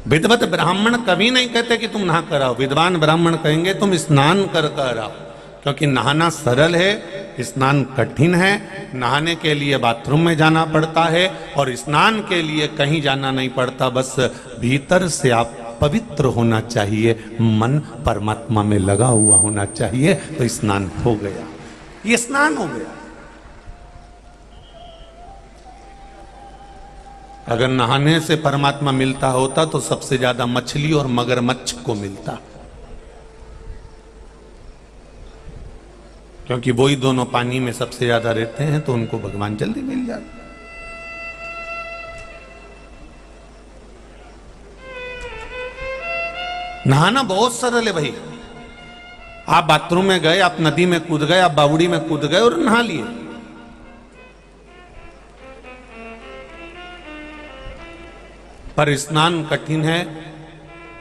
विद्वत ब्राह्मण कभी नहीं कहते कि तुम नहा कर आओ, विद्वान ब्राह्मण कहेंगे तुम स्नान कर आओ, क्योंकि नहाना सरल है, स्नान कठिन है। नहाने के लिए बाथरूम में जाना पड़ता है और स्नान के लिए कहीं जाना नहीं पड़ता, बस भीतर से आप पवित्र होना चाहिए, मन परमात्मा में लगा हुआ होना चाहिए, तो स्नान हो गया, ये स्नान हो गया। अगर नहाने से परमात्मा मिलता होता तो सबसे ज्यादा मछली और मगरमच्छ को मिलता, क्योंकि वही दोनों पानी में सबसे ज्यादा रहते हैं, तो उनको भगवान जल्दी मिल जाते। नहाना बहुत सरल है भाई। आप बाथरूम में गए, आप नदी में कूद गए, आप बावड़ी में कूद गए और नहा लिए। पर स्नान कठिन है।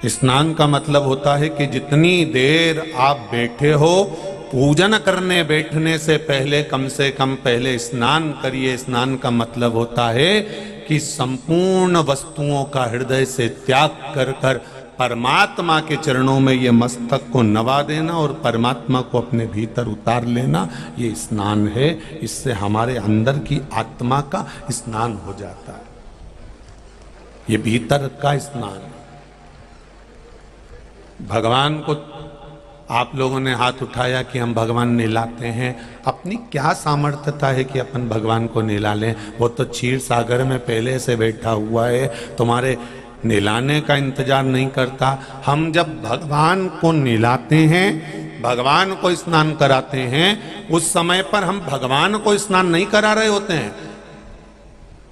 स्नान का मतलब होता है कि जितनी देर आप बैठे हो, पूजन करने बैठने से पहले कम से कम पहले स्नान करिए। स्नान का मतलब होता है कि संपूर्ण वस्तुओं का हृदय से त्याग कर कर परमात्मा के चरणों में ये मस्तक को नवा देना और परमात्मा को अपने भीतर उतार लेना, ये स्नान है। इससे हमारे अंदर की आत्मा का स्नान हो जाता है, ये भीतर का स्नान। भगवान को आप लोगों ने हाथ उठाया कि हम भगवान नहलाते हैं, अपनी क्या सामर्थ्यता है कि अपन भगवान को नहला लें? वो तो क्षीर सागर में पहले से बैठा हुआ है, तुम्हारे नहलाने का इंतजार नहीं करता। हम जब भगवान को नहलाते हैं, भगवान को स्नान कराते हैं, उस समय पर हम भगवान को स्नान नहीं करा रहे होते हैं।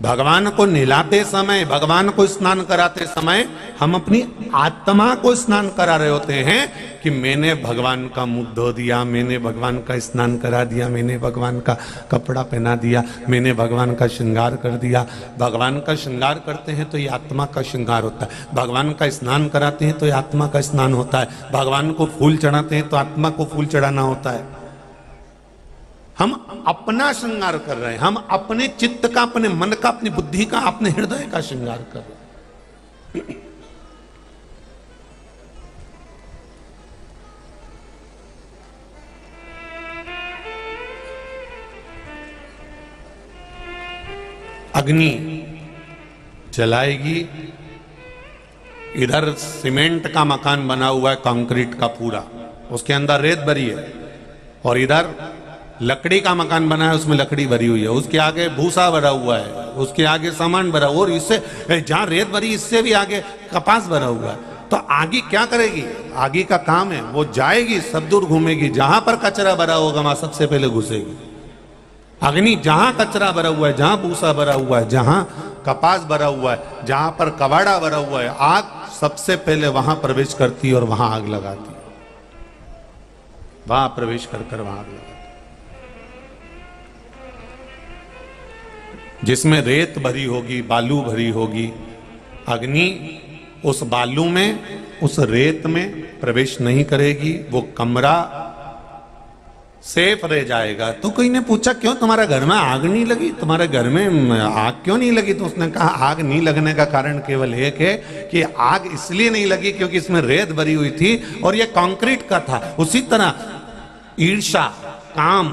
भगवान को नहलाते समय, भगवान को स्नान कराते समय हम अपनी आत्मा को स्नान करा रहे होते हैं कि मैंने भगवान का मुंह धो दिया, मैंने भगवान का स्नान करा दिया, मैंने भगवान का कपड़ा पहना दिया, मैंने भगवान का श्रृंगार कर दिया। भगवान का श्रृंगार करते हैं तो ये आत्मा का श्रृंगार होता है। भगवान का स्नान कराते हैं तो ये आत्मा का स्नान होता है। भगवान को फूल चढ़ाते हैं तो आत्मा को फूल चढ़ाना होता है। हम अपना श्रृंगार कर रहे हैं, हम अपने चित्त का, अपने मन का, अपनी बुद्धि का, अपने हृदय का श्रृंगार कर रहे हैं। अग्नि जलाएगी, इधर सीमेंट का मकान बना हुआ है, कंक्रीट का पूरा, उसके अंदर रेत भरी है, और इधर लकड़ी का मकान बना है, उसमें लकड़ी भरी हुई है, उसके आगे भूसा भरा हुआ है, उसके आगे सामान भरा, और इससे जहां रेत भरी इससे भी आगे कपास भरा हुआ है। तो आगे क्या करेगी? आगे का काम है, वो जाएगी, सब दूर घूमेगी, जहां पर कचरा भरा होगा वहां सबसे पहले घुसेगी। अग्नि जहां कचरा भरा हुआ है, जहां भूसा भरा हुआ है, जहां कपास भरा हुआ है, जहां पर कबाड़ा भरा हुआ है, आग सबसे पहले वहां प्रवेश करती है और वहां आग लगाती है। वहां प्रवेश कर कर वहां आग लगाती है। जिसमें रेत भरी होगी, बालू भरी होगी, अग्नि उस बालू में, उस रेत में प्रवेश नहीं करेगी, वो कमरा सेफ रह जाएगा। तो कोई ने पूछा क्यों तुम्हारे घर में आग नहीं लगी, तुम्हारे घर में आग क्यों नहीं लगी? तो उसने कहा आग नहीं लगने का कारण केवल एक है कि आग इसलिए नहीं लगी क्योंकि इसमें रेत भरी हुई थी और यह कंक्रीट का था। उसी तरह ईर्ष्या, काम,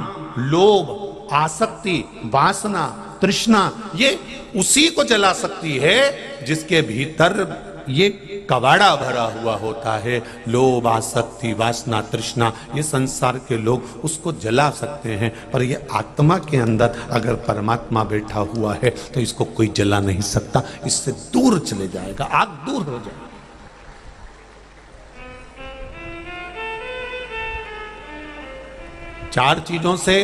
लोभ, आसक्ति, वासना, तृष्णा, ये उसी को जला सकती है जिसके भीतर ये कबाड़ा भरा हुआ होता है। लोभ, आसक्ति, वासना, तृष्णा, ये संसार के लोग उसको जला सकते हैं, पर ये आत्मा के अंदर अगर परमात्मा बैठा हुआ है तो इसको कोई जला नहीं सकता, इससे दूर चले जाएगा, आग दूर हो जाएगी। चार चीजों से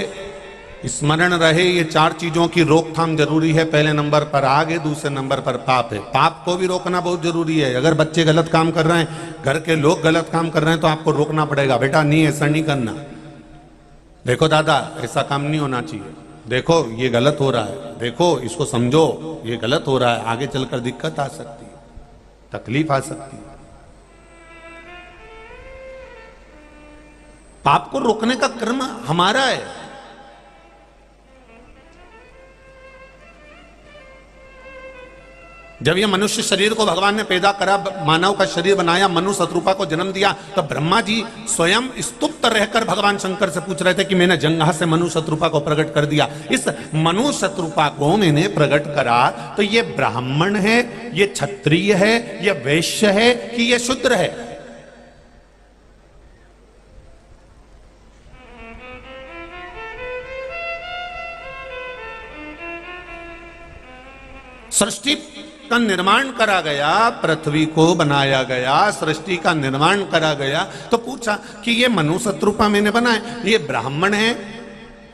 स्मरण रहे, ये चार चीजों की रोकथाम जरूरी है। पहले नंबर पर आग है, दूसरे नंबर पर पाप है। पाप को भी रोकना बहुत जरूरी है। अगर बच्चे गलत काम कर रहे हैं, घर के लोग गलत काम कर रहे हैं, तो आपको रोकना पड़ेगा, बेटा नहीं ऐसा नहीं करना, देखो दादा ऐसा काम नहीं होना चाहिए, देखो ये गलत हो रहा है, देखो इसको समझो ये गलत हो रहा है, आगे चलकर दिक्कत आ सकती है, तकलीफ आ सकती है। पाप को रोकने का कर्म हमारा है। जब ये मनुष्य शरीर को भगवान ने पैदा करा, मानव का शरीर बनाया, मनु शत्रुपा को जन्म दिया, तो ब्रह्मा जी स्वयं स्तुप्त रहकर भगवान शंकर से पूछ रहे थे कि मैंने जंघा से मनु शत्रुपा को प्रकट कर दिया। इस मनु शत्रुपा को मैंने प्रकट करा, तो ये ब्राह्मण है, ये क्षत्रिय है, ये वैश्य है कि ये शूद्र है? सृष्टि का निर्माण करा गया, पृथ्वी को बनाया गया, सृष्टि का निर्माण करा गया, तो पूछा कि ये मनु शत्रुपा मैंने बनाए, ये ब्राह्मण है,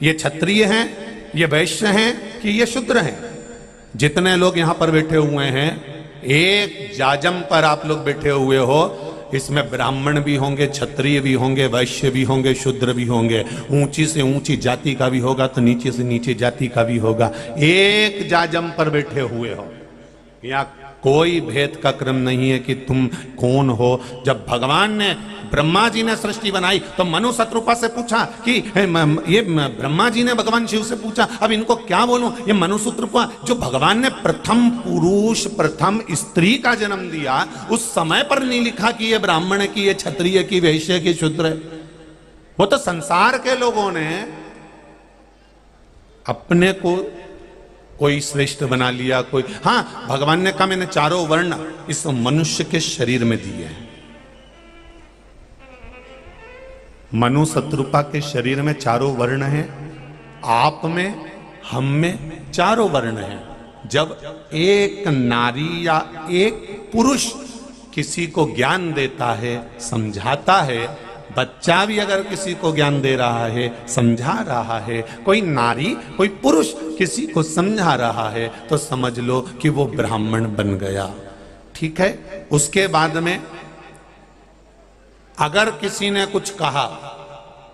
ये क्षत्रिय हैं, ये वैश्य हैं कि ये शूद्र हैं? जितने लोग यहां पर बैठे हुए हैं, एक जाजम पर आप लोग बैठे हुए हो, इसमें ब्राह्मण भी होंगे, क्षत्रिय भी होंगे, वैश्य भी होंगे, शूद्र भी होंगे, ऊंची से ऊंची जाति का भी होगा तो नीचे से नीचे जाति का भी होगा। एक जाजम पर बैठे हुए हो, यहाँ कोई भेद का क्रम नहीं है कि तुम कौन हो। जब भगवान ने, ब्रह्मा जी ने सृष्टि बनाई तो मनु शत्रुपा से पूछा कि ये ब्रह्मा जी ने भगवान शिव से पूछा, अब इनको क्या बोलूं? ये मनु शत्रुपा जो भगवान ने प्रथम पुरुष, प्रथम स्त्री का जन्म दिया, उस समय पर नहीं लिखा कि ये ब्राह्मण है, कि ये क्षत्रिय, की वैश्य, की शूद्र है। वो तो संसार के लोगों ने अपने को कोई श्रेष्ठ बना लिया, कोई, हाँ भगवान ने कहा मैंने चारों वर्ण इस मनुष्य के शरीर में दिए हैं। मनु शत्रुपा के शरीर में चारों वर्ण हैं, आप में, हम में चारों वर्ण हैं। जब एक नारी या एक पुरुष किसी को ज्ञान देता है, समझाता है, बच्चा भी अगर किसी को ज्ञान दे रहा है, समझा रहा है, कोई नारी, कोई पुरुष किसी को समझा रहा है, तो समझ लो कि वो ब्राह्मण बन गया। ठीक है, उसके बाद में अगर किसी ने कुछ कहा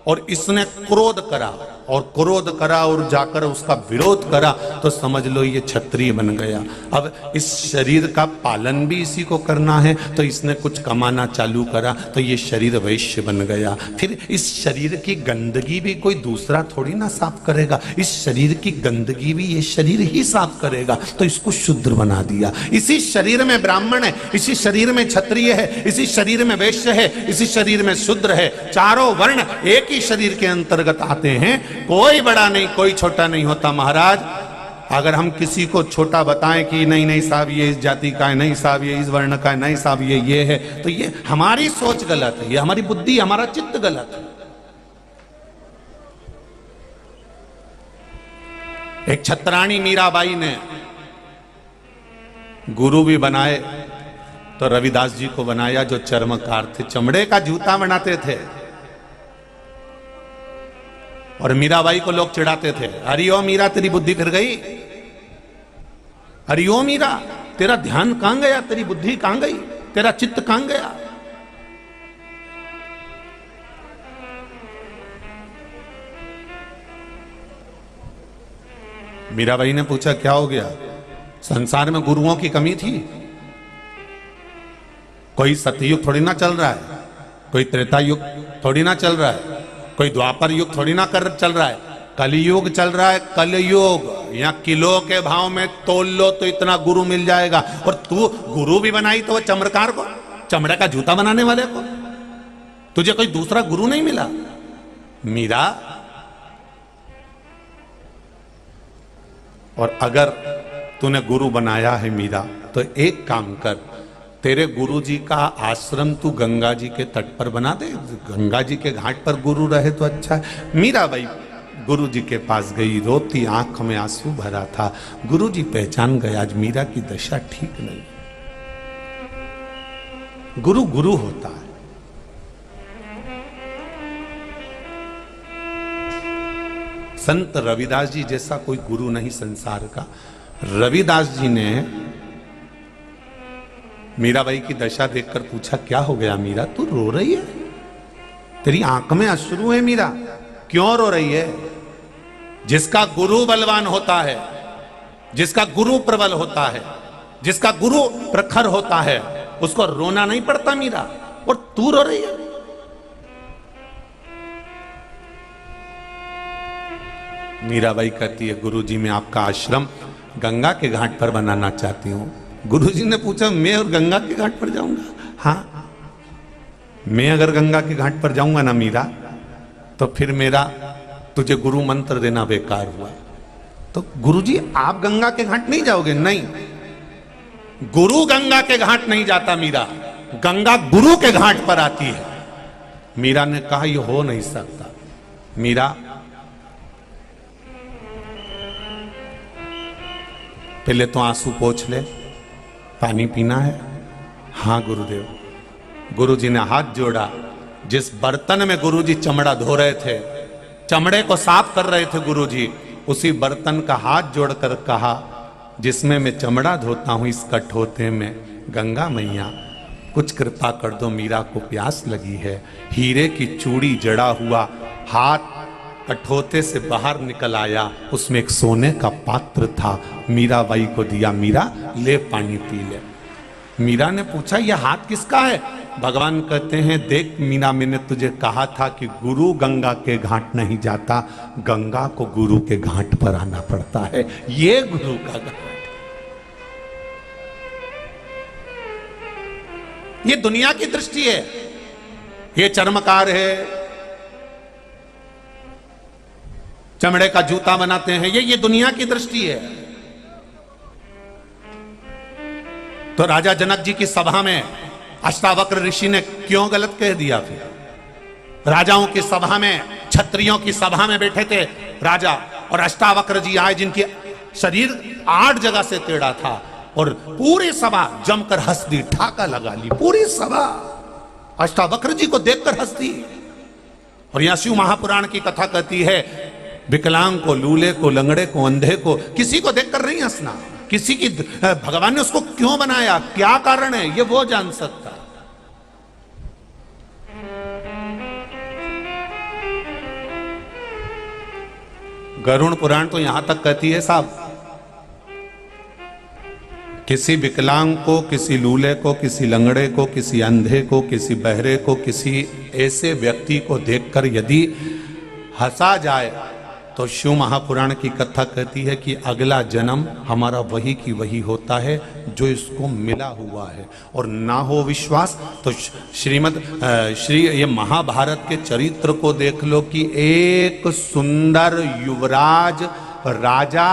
और इसने क्रोध करा और जाकर उसका विरोध करा, तो समझ लो ये क्षत्रिय बन गया। अब इस शरीर का पालन भी इसी को करना है, तो इसने कुछ कमाना चालू करा तो ये शरीर वैश्य बन गया। फिर इस शरीर की गंदगी भी कोई दूसरा थोड़ी ना साफ करेगा, इस शरीर की गंदगी भी ये शरीर ही साफ करेगा, तो इसको शूद्र बना दिया। इसी शरीर में ब्राह्मण है, इसी शरीर में क्षत्रिय है, इसी शरीर में वैश्य है, इसी शरीर में शूद्र है। चारों वर्ण एक ही शरीर के अंतर्गत आते हैं, कोई बड़ा नहीं, कोई छोटा नहीं होता। महाराज, अगर हम किसी को छोटा बताएं कि नहीं नहीं साहब ये इस जाति का है, नहीं साहब ये इस वर्ण का है, नहीं साहब ये है, तो ये हमारी सोच गलत है, ये हमारी बुद्धि, हमारा चित्त गलत है। एक छत्राणी मीराबाई ने गुरु भी बनाए, तो रविदास जी को बनाया जो चर्मकार थे, चमड़े का जूता बनाते थे, और मीराबाई को लोग चिढ़ाते थे, अरे ओ मीरा तेरी बुद्धि फिर गई, अरे ओ मीरा तेरा ध्यान कहां गया, तेरी बुद्धि कहां गई, तेरा चित्त कहां गया। मीराबाई ने पूछा क्या हो गया? संसार में गुरुओं की कमी थी? कोई सतयुग थोड़ी ना चल रहा है, कोई त्रेता युग थोड़ी ना चल रहा है, कोई द्वापर युग थोड़ी ना कर चल रहा है, कलयुग चल रहा है। कलयुग, यहाँ किलो के भाव में तोल लो तो इतना गुरु मिल जाएगा। और तू गुरु भी बनाई तो वो चमड़कार को, चमड़े का जूता बनाने वाले को, तुझे कोई दूसरा गुरु नहीं मिला। मीरा, और अगर तूने गुरु बनाया है मीरा, तो एक काम कर, तेरे गुरु जी का आश्रम तू गंगा जी के तट पर बना दे, गंगा जी के घाट पर गुरु रहे तो अच्छा है। मीराबाई गुरु जी के पास गई, रोती, आंख में आंसू भरा था। गुरु जी पहचान गए आज मीरा की दशा ठीक नहीं। गुरु गुरु होता है। संत रविदास जी जैसा कोई गुरु नहीं संसार का। रविदास जी ने मीराबाई की दशा देखकर पूछा क्या हो गया मीरा, तू रो रही है, तेरी आंख में अश्रु है मीरा, क्यों रो रही है? जिसका गुरु बलवान होता है, जिसका गुरु प्रबल होता है, जिसका गुरु प्रखर होता है, उसको रोना नहीं पड़ता मीरा, और तू रो रही है। मीराबाई कहती है गुरु जी मैं आपका आश्रम गंगा के घाट पर बनाना चाहती हूं। गुरुजी ने पूछा मैं और गंगा के घाट पर जाऊंगा? हाँ, मैं अगर गंगा के घाट पर जाऊंगा ना मीरा, तो फिर मेरा तुझे गुरु मंत्र देना बेकार हुआ। तो गुरुजी आप गंगा के घाट नहीं जाओगे? नहीं, गुरु गंगा के घाट नहीं जाता मीरा, गंगा गुरु के घाट पर आती है। मीरा ने कहा यह हो नहीं सकता। मीरा, पहले तो आंसू पोंछ ले, पानी पीना है? हाँ गुरुदेव। गुरुजी ने हाथ जोड़ा। जिस बर्तन में गुरुजी चमड़ा धो रहे थे, चमड़े को साफ कर रहे थे गुरुजी, उसी बर्तन का हाथ जोड़कर कहा, जिसमें मैं चमड़ा धोता हूं इस कठोते में, गंगा मैया कुछ कृपा कर दो, मीरा को प्यास लगी है। हीरे की चूड़ी जड़ा हुआ हाथ कठोते से बाहर निकल आया, उसमें एक सोने का पात्र था, मीराबाई को दिया। मीरा ले पानी पी ले। मीरा ने पूछा यह हाथ किसका है? भगवान कहते हैं देख मीरा, मैंने तुझे कहा था कि गुरु गंगा के घाट नहीं जाता, गंगा को गुरु के घाट पर आना पड़ता है, ये गुरु का घाट। ये दुनिया की दृष्टि है, ये चर्मकार है, चमड़े का जूता बनाते हैं, ये दुनिया की दृष्टि है। तो राजा जनक जी की सभा में अष्टावक्र ऋषि ने क्यों गलत कह दिया? फिर राजाओं की सभा में, क्षत्रियों की सभा में बैठे थे राजा, और अष्टावक्र जी आए जिनकी शरीर 8 जगह से टेढ़ा था, और पूरी सभा जमकर हंस दी, ठाका लगा ली पूरी सभा, अष्टावक्र जी को देखकर हंस दी। और यहां शिव महापुराण की कथा कहती है, विकलांग को, लूले को, लंगड़े को, अंधे को, किसी को देखकर नहीं हंसना, किसी की, भगवान ने उसको क्यों बनाया, क्या कारण है, ये वो जान सकता। गरुड़ पुराण तो यहां तक कहती है साहब, किसी विकलांग को, किसी लूले को, किसी लंगड़े को, किसी अंधे को, किसी बहरे को, किसी ऐसे व्यक्ति को देखकर यदि हंसा जाए तो शिव महापुराण की कथा कहती है कि अगला जन्म हमारा वही की वही होता है जो इसको मिला हुआ है। और ना हो विश्वास तो ये महाभारत के चरित्र को देख लो कि एक सुंदर युवराज राजा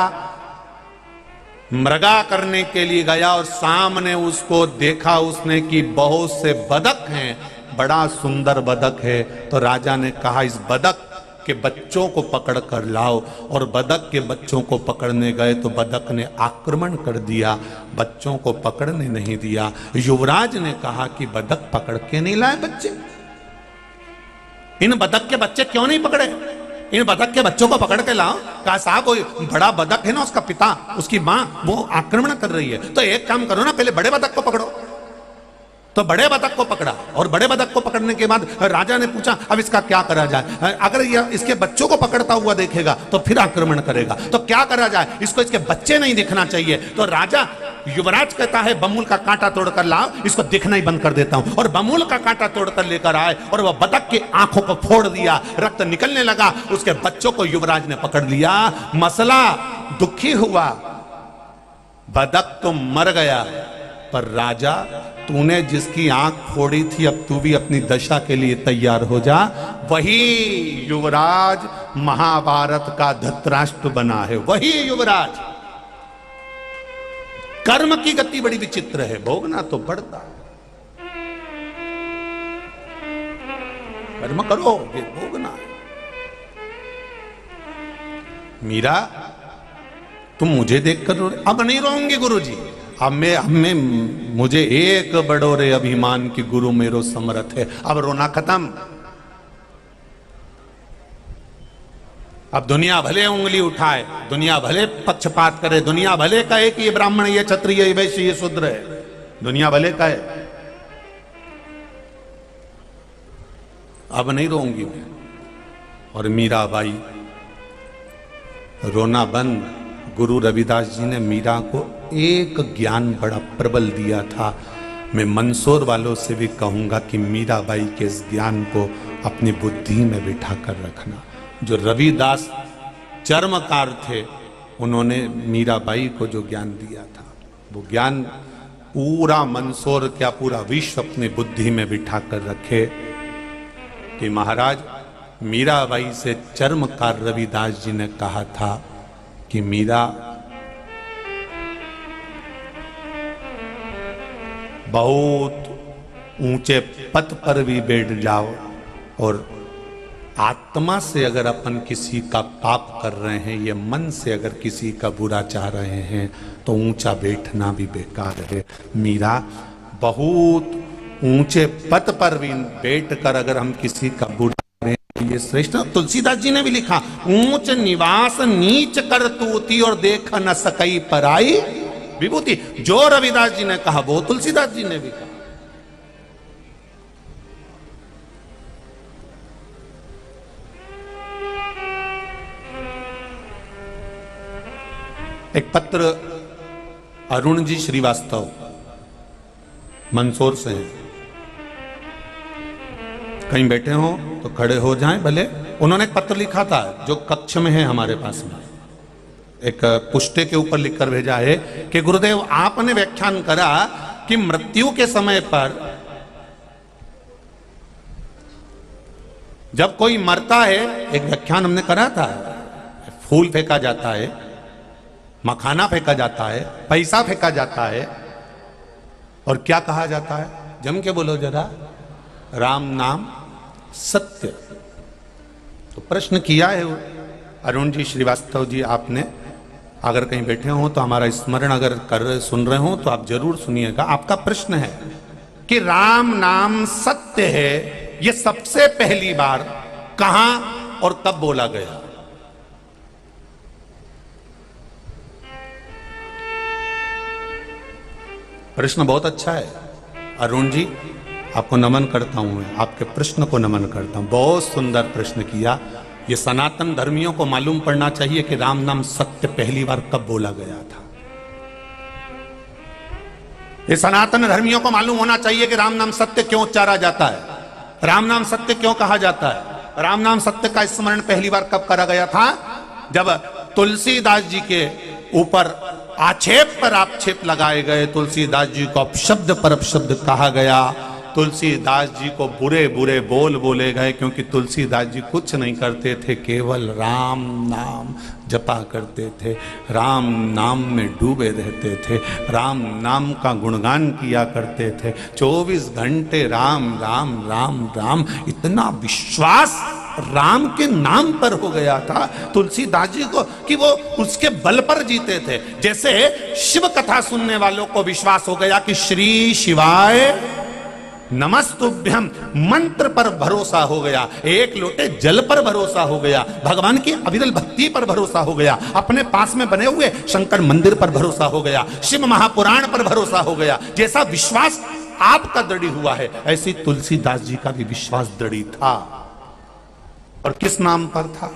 मृगा करने के लिए गया और सामने उसको देखा उसने कि बहुत से बदक हैं, बड़ा सुंदर बदक है। तो राजा ने कहा इस बदक के बच्चों को पकड़ कर लाओ, और बदक के बच्चों को पकड़ने गए तो बदक ने आक्रमण कर दिया, बच्चों को पकड़ने नहीं दिया। युवराज ने कहा कि बदक पकड़ के नहीं लाए बच्चे, इन बदक के बच्चे क्यों नहीं पकड़े, इन बदक के बच्चों को पकड़ के लाओ। कहा साहब कोई बड़ा बदक है ना, उसका पिता, उसकी मां, वो आक्रमण कर रही है, तो एक काम करो ना, पहले बड़े बदक को पकड़ो। तो बड़े बदक को पकड़ा, और बड़े बदक को पकड़ने के बाद राजा ने पूछा अब इसका क्या करा जाए, अगर यह इसके बच्चों को पकड़ता हुआ देखेगा तो फिर आक्रमण करेगा, तो क्या करा जाए, इसको इसके बच्चे नहीं दिखना चाहिए। तो राजा युवराज कहता है बमूल का कांटा तोड़कर लाओ, इसको दिखना ही बंद कर देता हूं। और बमूल का कांटा तोड़कर लेकर आए और वह बदक की आंखों को फोड़ दिया, रक्त निकलने लगा, उसके बच्चों को युवराज ने पकड़ लिया। मसला दुखी हुआ, बदक तो मर गया, पर राजा तूने जिसकी आंख फोड़ी थी अब तू भी अपनी दशा के लिए तैयार हो जा। वही युवराज महाभारत का धृतराष्ट्र बना है, वही युवराज। कर्म की गति बड़ी विचित्र है, भोगना तो पड़ता है, कर्म करो ये भोगना है। मीरा तुम मुझे देखकर रो, अब नहीं रोऊंगी गुरुजी, अब मैं मुझे एक बड़ोरे अभिमान की गुरु मेरो समर्थ है, अब रोना खत्म। अब दुनिया भले उंगली उठाए, दुनिया भले पक्षपात करे, दुनिया भले कहे कि ये ब्राह्मण, ये क्षत्रिय, ये वैश्य, ये शूद्र है, दुनिया भले कहे, अब नहीं रोऊंगी मैं। और मीराबाई रोना बंद। गुरु रविदास जी ने मीरा को एक ज्ञान बड़ा प्रबल दिया था। मैं मंदसौर वालों से भी कहूंगा कि मीराबाई के इस ज्ञान को अपनी बुद्धि में बिठा कर रखना। जो रविदास चर्मकार थे, उन्होंने मीराबाई को जो ज्ञान दिया था, वो ज्ञान पूरा मंदसौर क्या पूरा विश्व अपनी बुद्धि में बिठा कर रखे कि महाराज मीराबाई से चर्मकार रविदास जी ने कहा था कि मीरा, बहुत ऊंचे पद पर भी बैठ जाओ और आत्मा से अगर अपन किसी का पाप कर रहे हैं, ये मन से अगर किसी का बुरा चाह रहे हैं, तो ऊंचा बैठना भी बेकार है। मीरा, बहुत ऊंचे पद पर भी बैठकर अगर हम किसी का बुरा करें, ये श्रेष्ठ। तुलसीदास जी ने भी लिखा, ऊंच निवास नीच कर तूती और देख न सकई पराई विभूति। जो रविदास जी ने कहा वो तुलसीदास जी ने भी कहा। एक पत्र अरुण जी श्रीवास्तव मंदसौर से हैं, कहीं बैठे हो तो खड़े हो जाएं भले। उन्होंने एक पत्र लिखा था जो कक्ष में है हमारे पास में, एक पुष्टे के ऊपर लिखकर भेजा है कि गुरुदेव आपने व्याख्यान करा कि मृत्यु के समय पर जब कोई मरता है, एक व्याख्यान हमने करा था, फूल फेंका जाता है, मखाना फेंका जाता है, पैसा फेंका जाता है, और क्या कहा जाता है? जम के बोलो जरा, राम नाम सत्य। तो प्रश्न किया है अरुण जी श्रीवास्तव जी आपने, अगर कहीं बैठे हो तो हमारा स्मरण अगर कर सुन रहे हो तो आप जरूर सुनिएगा। आपका प्रश्न है कि राम नाम सत्य है, ये सबसे पहली बार कहां और कब बोला गया? प्रश्न बहुत अच्छा है अरुण जी, आपको नमन करता हूं, मैं आपके प्रश्न को नमन करता हूं। बहुत सुंदर प्रश्न किया। ये सनातन धर्मियों को मालूम पड़ना चाहिए कि राम नाम सत्य पहली बार कब बोला गया था। ये सनातन धर्मियों को मालूम होना चाहिए कि राम नाम सत्य क्यों उच्चारा जाता है, राम नाम सत्य क्यों कहा जाता है। राम नाम सत्य का स्मरण पहली बार कब करा गया था? जब तुलसीदास जी के ऊपर आक्षेप पर आक्षेप लगाए गए, तुलसीदास जी को अपशब्द पर अपशब्द कहा गया, तुलसीदास जी को बुरे बुरे बोल बोले गए, क्योंकि तुलसीदास जी कुछ नहीं करते थे, केवल राम नाम जपा करते थे, राम नाम में डूबे रहते थे, राम नाम का गुणगान किया करते थे, 24 घंटे राम राम राम राम। इतना विश्वास राम के नाम पर हो गया था तुलसीदास जी को कि वो उसके बल पर जीते थे। जैसे शिव कथा सुनने वालों को विश्वास हो गया कि श्री शिवाय नमस्तुभ्यम, मंत्र पर भरोसा हो गया, एक लोटे जल पर भरोसा हो गया, भगवान की अविरल भक्ति पर भरोसा हो गया, अपने पास में बने हुए शंकर मंदिर पर भरोसा हो गया, शिव महापुराण पर भरोसा हो गया। जैसा विश्वास आपका दृढ़ हुआ है, ऐसी तुलसीदास जी का भी विश्वास दृढ़ था। और किस नाम पर था?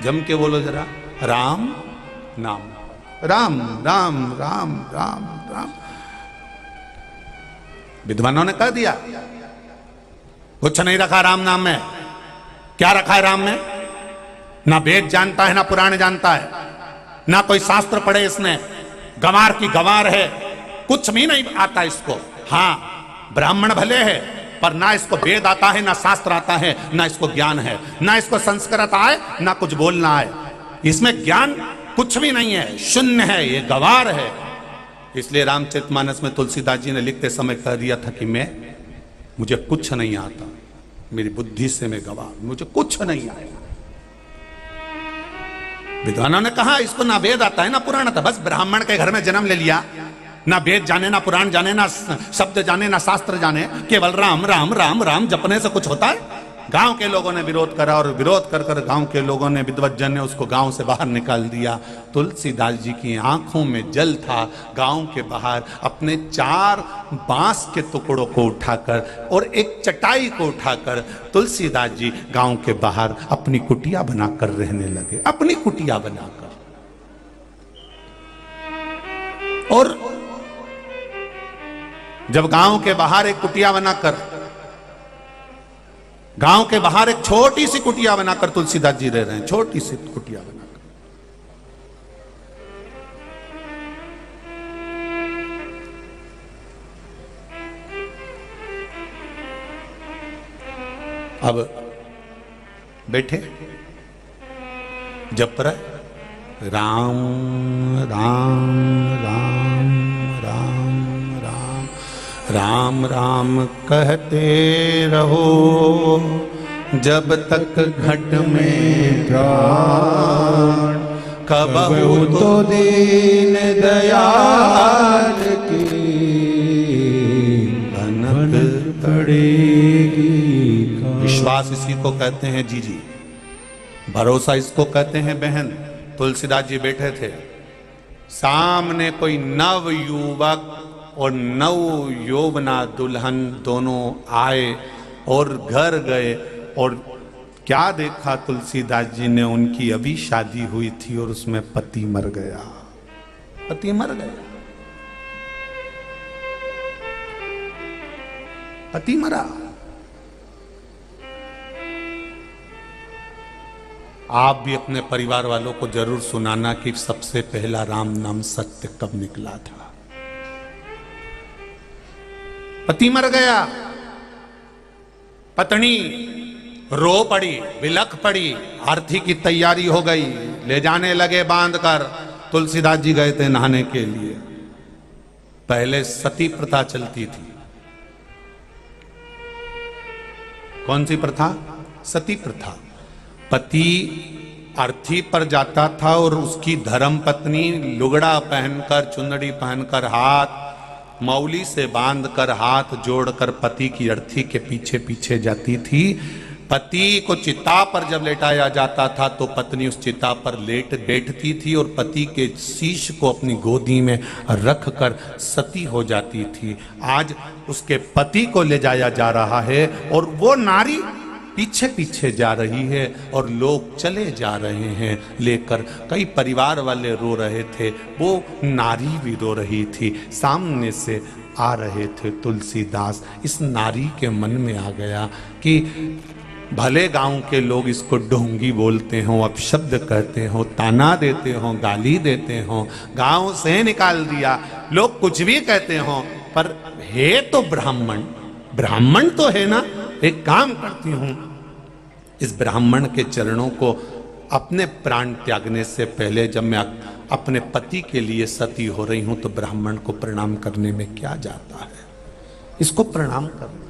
जम के बोलो जरा, राम नाम। राम राम राम राम राम। विद्वानों ने कह दिया कुछ नहीं रखा राम नाम में। क्या रखा है राम में? ना वेद जानता है, ना पुराण जानता है, ना कोई शास्त्र पढ़े इसने, गंवार की गंवार है, कुछ भी नहीं आता इसको। हाँ, ब्राह्मण भले है पर ना इसको वेद आता है, ना शास्त्र आता है, ना इसको ज्ञान है, ना इसको संस्कृत आए, ना कुछ बोलना आए, इसमें ज्ञान कुछ भी नहीं है, शून्य है, ये गंवार है। इसलिए रामचरितमानस में तुलसीदास जी ने लिखते समय कह दिया था कि मुझे कुछ नहीं आता, मेरी बुद्धि से मैं गंवार, मुझे कुछ नहीं आएगा। विद्वानों ने कहा इसको ना वेद आता है ना पुराण आता, बस ब्राह्मण के घर में जन्म ले लिया, ना वेद जाने, ना पुराण जाने, ना शब्द जाने, ना शास्त्र जाने, केवल राम राम राम राम जपने से कुछ होता है? गांव के लोगों ने विरोध करा और विरोध कर कर गांव के लोगों ने, विद्वज्जन ने उसको गांव से बाहर निकाल दिया। तुलसीदास जी की आंखों में जल था। गांव के बाहर अपने 4 बांस के टुकड़ों को उठाकर और एक चटाई को उठाकर तुलसीदास जी गांव के बाहर अपनी कुटिया बनाकर रहने लगे, अपनी कुटिया बनाकर। और जब गांव के बाहर एक कुटिया बनाकर, गांव के बाहर एक छोटी सी कुटिया बनाकर तुलसीदास जी रह रहे हैं, छोटी सी कुटिया बनाकर, अब बैठे जप रहे राम राम राम राम राम राम राम कहते रहो जब तक घट में प्राण, कबहू तो दीन दयाल की भनक पड़ेगी। विश्वास इसी को कहते हैं जी जी, भरोसा इसको कहते हैं बहन। तुलसीदास जी बैठे थे, सामने कोई नव युवक और नव यौवना दुल्हन दोनों आए और घर गए, और क्या देखा तुलसीदास जी ने, उनकी अभी शादी हुई थी और उसमें पति मर गया। पति मर गया, पति मरा। आप भी अपने परिवार वालों को जरूर सुनाना कि सबसे पहला राम नाम सत्य कब निकला था। पति मर गया, पत्नी रो पड़ी, बिलख पड़ी, आरती की तैयारी हो गई, ले जाने लगे बांध कर। तुलसीदास जी गए थे नहाने के लिए। पहले सती प्रथा चलती थी। कौन सी प्रथा? सती प्रथा। पति अर्थी पर जाता था और उसकी धर्म पत्नी लुगड़ा पहनकर, चुंदड़ी पहनकर, हाथ मौली से बांधकर, हाथ जोड़कर पति की अर्थी के पीछे पीछे जाती थी। पति को चिता पर जब लेटाया जाता था तो पत्नी उस चिता पर लेट बैठती थी और पति के शीश को अपनी गोदी में रखकर सती हो जाती थी। आज उसके पति को ले जाया जा रहा है और वो नारी पीछे पीछे जा रही है और लोग चले जा रहे हैं लेकर। कई परिवार वाले रो रहे थे, वो नारी भी रो रही थी। सामने से आ रहे थे तुलसीदास। इस नारी के मन में आ गया कि भले गांव के लोग इसको ढोंगी बोलते हों, अपशब्द कहते हों, ताना देते हों, गाली देते हों, गांव से निकाल दिया, लोग कुछ भी कहते हों, पर है तो ब्राह्मण, ब्राह्मण तो है ना। एक काम करती हूं, इस ब्राह्मण के चरणों को अपने प्राण त्यागने से पहले, जब मैं अपने पति के लिए सती हो रही हूं, तो ब्राह्मण को प्रणाम करने में क्या जाता है, इसको प्रणाम करना।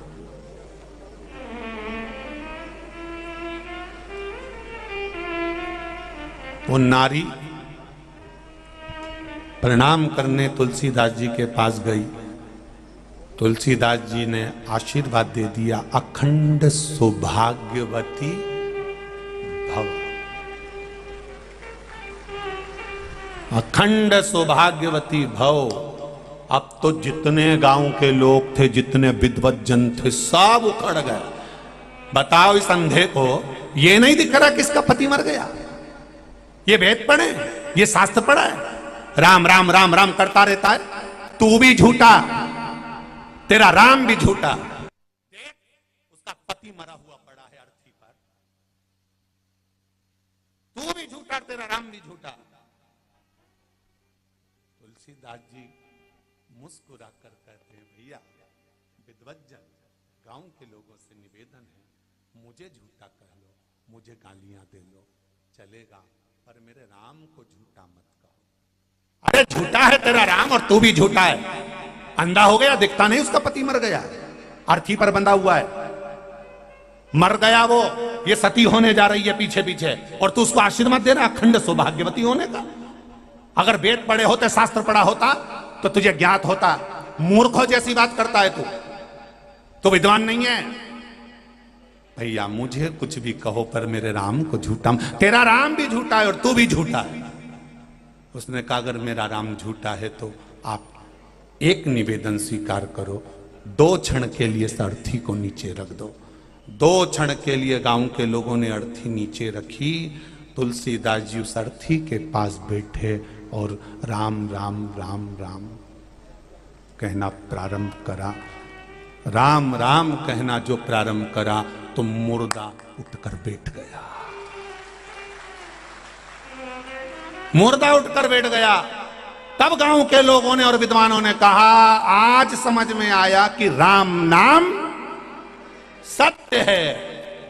वो नारी प्रणाम करने तुलसीदास जी के पास गई। तुलसीदास जी ने आशीर्वाद दे दिया, अखंड सौभाग्यवती भव, अखंड सौभाग्यवती भव। अब तो जितने गांव के लोग थे, जितने विद्वत जन थे, सब उखड़ गए। बताओ इस अंधे को ये नहीं दिख रहा किसका पति मर गया? ये वेद पढ़े, ये शास्त्र पढ़ा है, राम राम राम राम करता रहता है। तू भी झूठा, तेरा राम भी झूठा। देख, उसका पति मरा हुआ पड़ा है अर्थी पर। तू भी झूठा, तेरा राम भी झूठा। तुलसीदास जी मुस्कुरा कर कहते हैं, भैया विद्वज्जन, गांव के लोगों से निवेदन है, मुझे झूठा कह लो, मुझे गालियां दे लो, चलेगा, पर मेरे राम को झूठा मत कहो। अरे झूठा है तेरा राम और तू भी झूठा है। अंधा हो गया, दिखता नहीं उसका पति मर गया, अर्थी पर बंधा हुआ है, मर गया वो। ये सती होने जा रही है पीछे पीछे, और तू उसको आशीर्वाद दे रहा अखंड सौभाग्यवती होने का। अगर वेद पढ़े होते, शास्त्र पढ़ा होता तो तुझे ज्ञात होता। मूर्खों जैसी बात करता है तू विद्वान नहीं है। भैया मुझे कुछ भी कहो, पर मेरे राम को झूठा, तेरा राम भी झूठा है और तू भी झूठा है। उसने कहा, अगर मेरा राम झूठा है तो आप एक निवेदन स्वीकार करो, 2 क्षण के लिए इस अर्थी को नीचे रख दो। 2 क्षण के लिए गांव के लोगों ने अर्थी नीचे रखी। तुलसीदास जी उस अर्थी के पास बैठे और राम राम राम राम कहना प्रारंभ करा। राम राम कहना जो प्रारंभ करा तो मुर्दा उठकर बैठ गया। मुर्दा उठकर बैठ गया। तब गांव के लोगों ने और विद्वानों ने कहा, आज समझ में आया कि राम नाम सत्य है।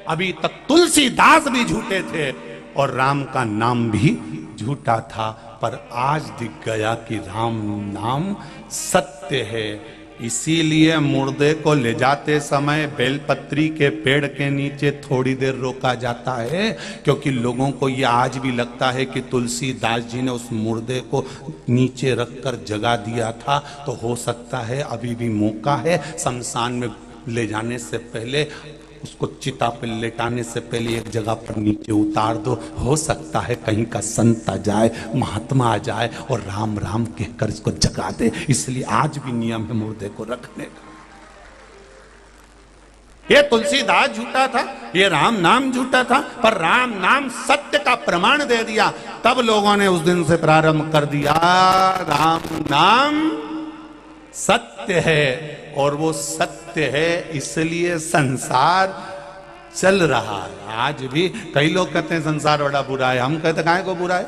अभी तक तुलसीदास भी झूठे थे और राम का नाम भी झूठा था, पर आज दिख गया कि राम नाम सत्य है। इसीलिए मुर्दे को ले जाते समय बेलपत्री के पेड़ के नीचे थोड़ी देर रोका जाता है, क्योंकि लोगों को यह आज भी लगता है कि तुलसीदास जी ने उस मुर्दे को नीचे रखकर जगा दिया था। तो हो सकता है अभी भी मौका है, शमशान में ले जाने से पहले, उसको चिता पर लेटाने से पहले एक जगह पर नीचे उतार दो। हो सकता है कहीं का संत आ जाए, महात्मा आ जाए और राम राम कहकर इसको जगा दे। इसलिए आज भी नियम है मुर्दे को रखने का। ये तुलसीदास झूठा था, ये राम नाम झूठा था, पर राम नाम सत्य का प्रमाण दे दिया। तब लोगों ने उस दिन से प्रारंभ कर दिया, राम नाम सत्य है और वो सत्य है, इसलिए संसार चल रहा है। आज भी कई लोग कहते हैं संसार बड़ा बुरा है, हम कहते काहे को बुरा है?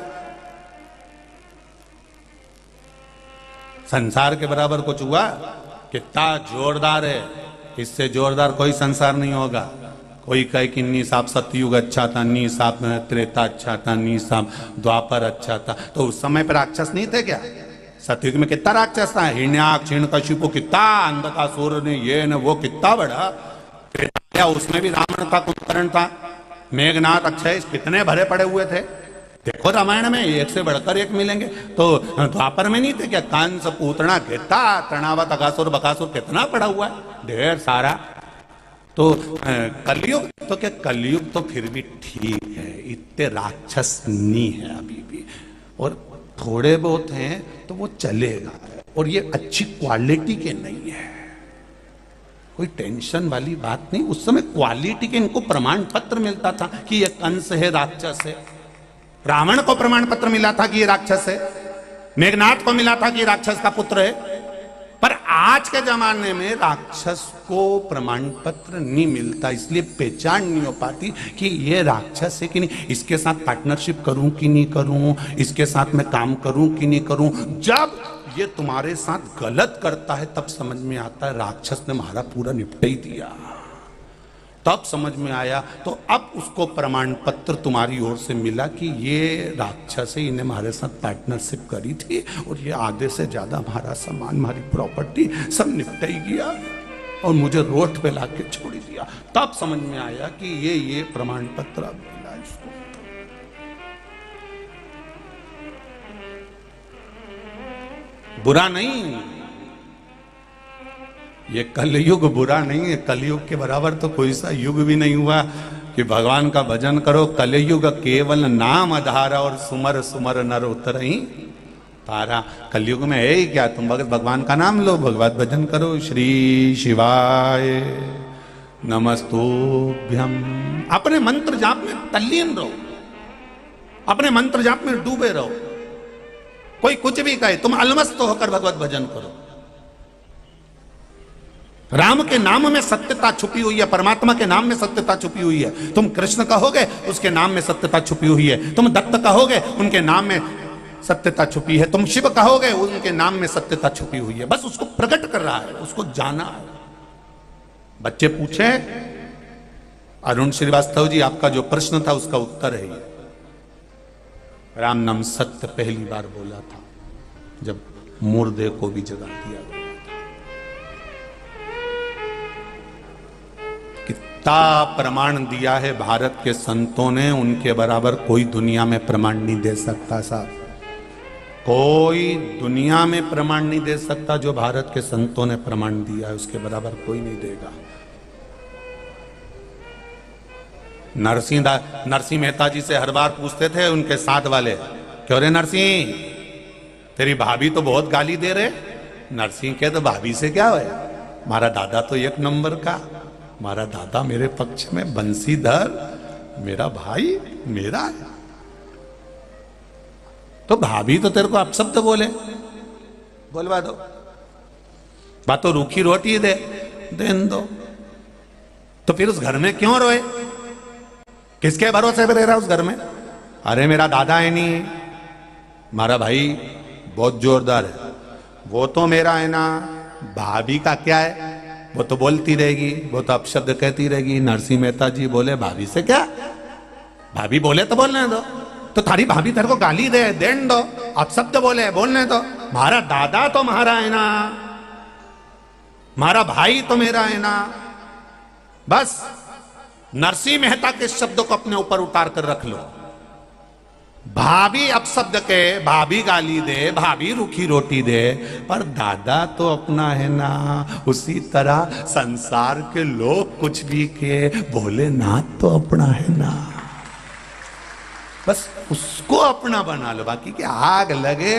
संसार के बराबर कुछ हुआ? कितना जोरदार है, इससे जोरदार कोई संसार नहीं होगा। कोई कहे कि नी साहब सतयुग अच्छा था, नी साहब त्रेता अच्छा था, नी साहब द्वापर अच्छा था। तो उस समय पर राक्षस नहीं थे क्या? सतयुग में कितना राक्षस था, हिरण्याक्ष, हिरण्यकशिपु, कितना अंधकासुर ने, ये न वो, कितना बड़ा। उसमें भी रावण था, कुंभकर्ण था, मेघनाथ, अक्षय, कितने भरे पड़े हुए थे। देखो रामायण में एक से बढ़कर एक मिलेंगे। तो द्वापर में नहीं थे क्या? कंस, पूतना, कितना तृणावत, अगासुर, बकासुर, कितना पड़ा हुआ है, ढेर सारा। तो कलयुग, तो क्या कलयुग तो फिर भी ठीक है, इतने राक्षस नहीं है अभी भी, और थोड़े बहुत हैं तो वो चलेगा, और ये अच्छी क्वालिटी के नहीं है, कोई टेंशन वाली बात नहीं। उस समय क्वालिटी के इनको प्रमाण पत्र मिलता था कि ये कंस है, राक्षस है। रावण को प्रमाण पत्र मिला था कि ये राक्षस है, मेघनाथ को मिला था कि राक्षस का पुत्र है। पर आज के जमाने में राक्षस को प्रमाण पत्र नहीं मिलता, इसलिए पहचान नहीं हो पाती कि ये राक्षस है कि नहीं, इसके साथ पार्टनरशिप करूं कि नहीं करूं, इसके साथ मैं काम करूं कि नहीं करूं। जब ये तुम्हारे साथ गलत करता है तब समझ में आता है राक्षस ने हमारा पूरा निपटा ही दिया। तब समझ में आया, तो अब उसको प्रमाण पत्र तुम्हारी ओर से मिला कि ये राक्षस है, इन्हें हमारे साथ पार्टनरशिप करी थी और ये आधे से ज्यादा हमारा सामान, हमारी प्रॉपर्टी सब निपटा ही गया और मुझे रोड पे लाके छोड़ दिया। तब समझ में आया कि ये प्रमाण पत्र अब मिला इसको। बुरा नहीं, ये कलयुग बुरा नहीं है, कलयुग के बराबर तो कोई सा युग भी नहीं हुआ कि भगवान का भजन करो। कलयुग केवल नाम आधारा और सुमर सुमर नर उतरहि पारा। कलयुग में है ही क्या, तुम भगवान का नाम लो, भगवत भजन करो। श्री शिवाय नमस्तुभ्यम। अपने मंत्र जाप में तल्लीन रहो, अपने मंत्र जाप में डूबे रहो। कोई कुछ भी कहे, तुम अलमस्त होकर भगवत भजन करो। राम के नाम में सत्यता छुपी हुई है, परमात्मा के नाम में सत्यता छुपी हुई है। तुम कृष्ण कहोगे, उसके नाम में सत्यता छुपी हुई है। तुम दत्त कहोगे, उनके नाम में सत्यता छुपी है। तुम शिव कहोगे, उनके नाम में सत्यता छुपी हुई है। बस उसको प्रकट कर रहा है, उसको जाना है। बच्चे पूछे, अरुण श्रीवास्तव जी आपका जो प्रश्न था उसका उत्तर है ये। राम नाम सत्य पहली बार बोला था जब मुर्दे को भी जगा दिया गया। कितना प्रमाण दिया है भारत के संतों ने, उनके बराबर कोई दुनिया में प्रमाण नहीं दे सकता साहब। कोई दुनिया में प्रमाण नहीं दे सकता जो भारत के संतों ने प्रमाण दिया है, उसके बराबर कोई नहीं देगा। नरसिंह मेहता जी से हर बार पूछते थे उनके साथ वाले, क्यों रे नरसिंह, तेरी भाभी तो बहुत गाली दे रहे। नरसिंह के तो भाभी से क्या है, हमारा दादा तो एक नंबर का, हमारा दादा मेरे पक्ष में, बंसीधर मेरा भाई मेरा है। तो भाभी तो तेरे को अपशब्द बोले, बोलवा दो, बात तो रूखी रोटी दे देन दो। तो फिर उस घर में क्यों रोए, किसके भरोसे पे रह रहा उस घर में? अरे मेरा दादा है नहीं, हमारा भाई बहुत जोरदार है, वो तो मेरा है ना, भाभी का क्या है, वो तो बोलती रहेगी, वो तो अपशब्द कहती रहेगी। नरसिंह मेहता जी बोले भाभी से क्या, भाभी बोले तो बोलने दो, तो थारी भाभी तेरे को गाली दे देन दो, अपशब्द बोले बोलने दो। मारा दादा तो मारा है ना, मारा भाई तो मेरा है ना। बस नरसिंह मेहता के शब्दों को अपने ऊपर उतार कर रख लो। भाभी अपशब्द के, भाभी गाली दे, भाभी रूखी रोटी दे, पर दादा तो अपना है ना। उसी तरह संसार के लोग कुछ भी के, भोलेनाथ तो अपना है ना। बस उसको अपना बना लो। बाकी की आग लगे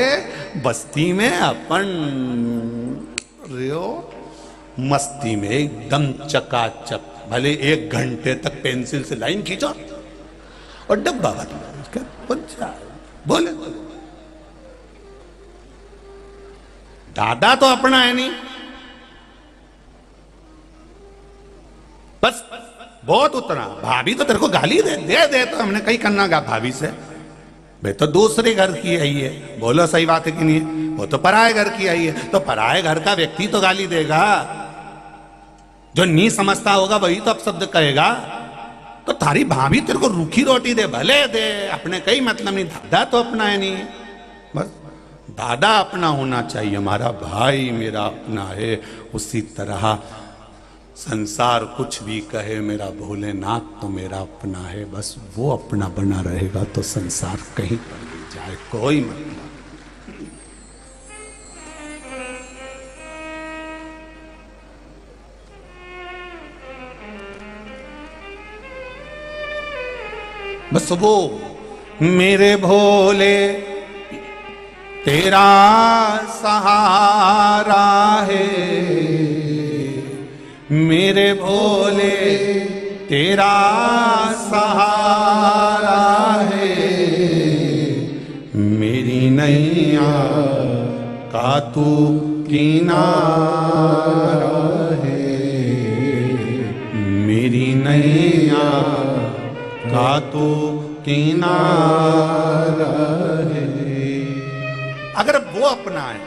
बस्ती में अपन रियो मस्ती में एकदम चकाचक। भले 1 घंटे तक पेंसिल से लाइन खींचो और डब्बा बदलो, बोले दादा तो अपना है नहीं। बस बहुत उतना। भाभी तो तेरे को गाली दे तो हमने कहीं करना गा भाभी से, भाई तो दूसरे घर की आई है। बोलो सही बात है कि नहीं है? वो तो पराये घर की आई है, तो पराये घर का व्यक्ति तो गाली देगा। जो नहीं समझता होगा वही तो अपशब्द कहेगा। तो थारी भाभी तेरे को रूखी रोटी दे, भले दे, अपने कई मतलब नहीं। दादा तो अपना है नहीं। बस दादा अपना होना चाहिए, हमारा भाई मेरा अपना है। उसी तरह संसार कुछ भी कहे, मेरा भोलेनाथ तो मेरा अपना है। बस वो अपना बना रहेगा तो संसार कहीं पर भी जाए कोई मतलब। बस वो मेरे भोले तेरा सहारा है, मेरे भोले तेरा सहारा है। मेरी नैया का तू किनारा है, मेरी नैया का तो किनारा है। अगर वो अपना है,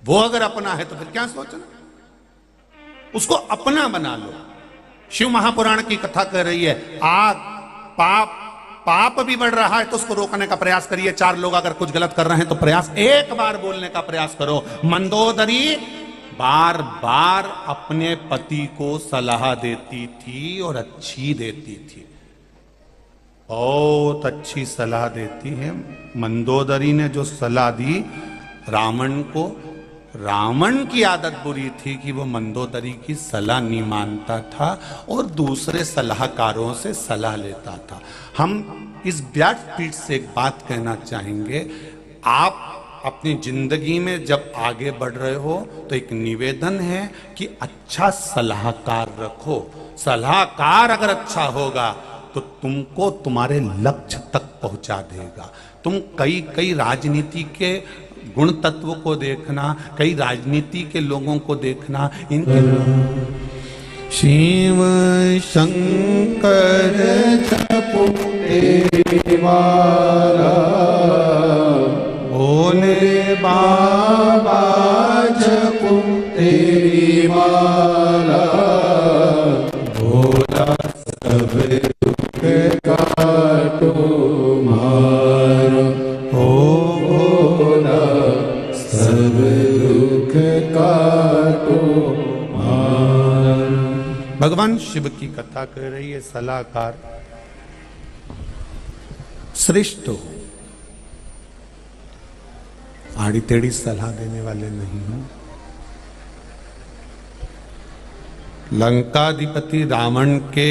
वो अगर अपना है तो फिर क्या सोचना। उसको अपना बना लो। शिव महापुराण की कथा कह रही है, आग पाप भी बढ़ रहा है तो उसको रोकने का प्रयास करिए। 4 लोग अगर कुछ गलत कर रहे हैं तो प्रयास, एक बार बोलने का प्रयास करो। मंदोदरी बार बार अपने पति को सलाह देती थी और अच्छी देती थी, बहुत अच्छी सलाह देती है। मंदोदरी ने जो सलाह दी रावण को, रावण की आदत बुरी थी कि वो मंदोदरी की सलाह नहीं मानता था और दूसरे सलाहकारों से सलाह लेता था। हम इस व्यासपीठ से एक बात कहना चाहेंगे, आप अपनी जिंदगी में जब आगे बढ़ रहे हो तो एक निवेदन है कि अच्छा सलाहकार रखो। सलाहकार अगर अच्छा होगा तो तुमको तुम्हारे लक्ष्य तक पहुंचा देगा। तुम कई राजनीति के गुण तत्व को देखना, कई राजनीति के लोगों को देखना, इनके शिव शंकर जपो देवारा, भोले बाबा जपो तेरी माला, भोला सब दुख काटो मारो, ओ भोला सब दुख काटो मारो। भगवान शिव की कथा कह रही है, सलाहकार श्रेष्ठ हो, आड़ी टेढ़ी सलाह देने वाले नहीं हो। लंकाधिपति रावण के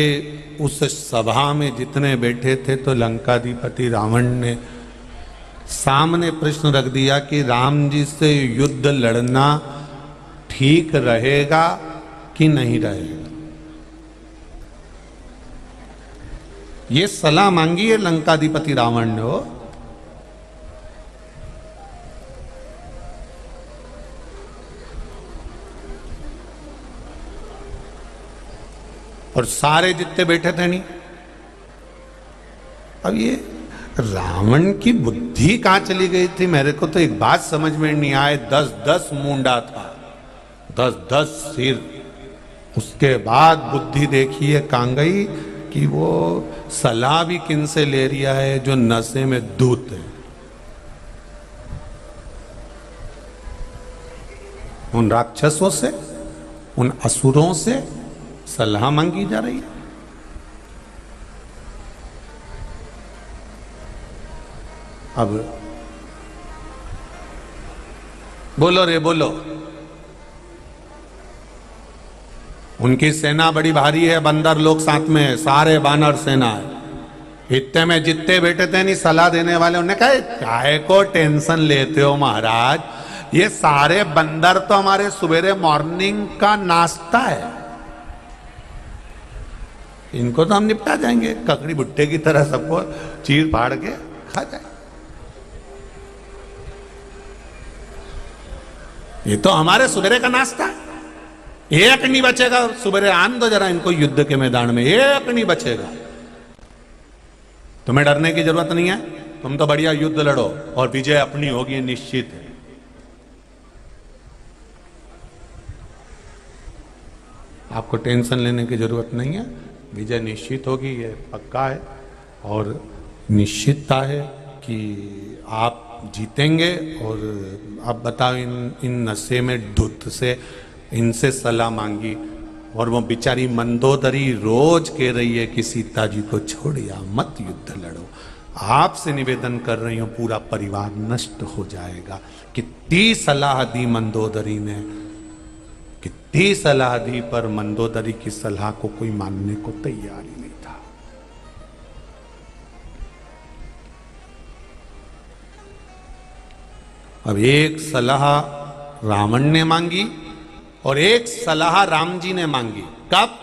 उस सभा में जितने बैठे थे तो लंकाधिपति रावण ने सामने प्रश्न रख दिया कि राम जी से युद्ध लड़ना ठीक रहेगा कि नहीं रहेगा। ये सलाह मांगी है लंकाधिपति रावण ने। और सारे जितने बैठे थे नहीं। अब ये रावण की बुद्धि कहां चली गई थी? मेरे को तो एक बात समझ में नहीं आए। 10-10 मुंडा था, 10-10 सिर, उसके बाद बुद्धि देखिए कहां गई कि वो सलाह भी किन से ले रिया है जो नशे में धूत है। उन राक्षसों से, उन असुरों से सलाह मांगी जा रही है। अब बोलो रे बोलो। उनकी सेना बड़ी भारी है, बंदर लोग साथ में है, सारे बानर सेना है। इतने में जितने बेटे थे नहीं सलाह देने वाले, उन्होंने कहा काहे को टेंशन लेते हो महाराज, ये सारे बंदर तो हमारे सवेरे मॉर्निंग का नाश्ता है, इनको तो हम निपटा जाएंगे, ककड़ी भुट्टे की तरह सबको चीर फाड़ के खा जाए। ये तो हमारे सवेरे का नाश्ता है, एक नहीं बचेगा सवेरे। आन दो जरा इनको युद्ध के मैदान में, एक नहीं बचेगा। तुम्हें डरने की जरूरत नहीं है, तुम तो बढ़िया युद्ध लड़ो और विजय अपनी होगी निश्चित है। आपको टेंशन लेने की जरूरत नहीं है, विजय निश्चित होगी, ये पक्का है। और निश्चितता है कि आप जीतेंगे। और अब बताओ, इन नशे में धुत से इनसे सलाह मांगी, और वो बेचारी मंदोदरी रोज कह रही है कि सीता जी को छोड़िया मत, युद्ध लड़ो। आपसे निवेदन कर रही हूं, पूरा परिवार नष्ट हो जाएगा। कितनी सलाह दी मंदोदरी ने, कितनी सलाह दी, पर मंदोदरी की सलाह को कोई मानने को तैयार ही नहीं था। अब एक सलाह रावण ने मांगी और एक सलाह राम जी ने मांगी। कब?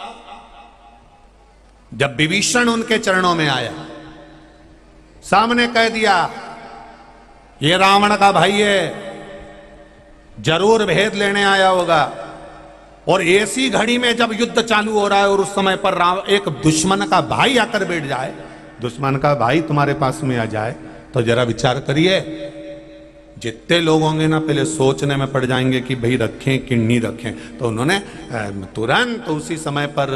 जब विभीषण उनके चरणों में आया, सामने कह दिया ये रावण का भाई है, जरूर भेद लेने आया होगा। और ऐसी घड़ी में जब युद्ध चालू हो रहा है और उस समय पर एक दुश्मन का भाई आकर बैठ जाए, दुश्मन का भाई तुम्हारे पास में आ जाए, तो जरा विचार करिए, जितने लोग होंगे ना पहले सोचने में पड़ जाएंगे कि भाई रखें कि नहीं रखें। तो उन्होंने तुरंत उसी समय पर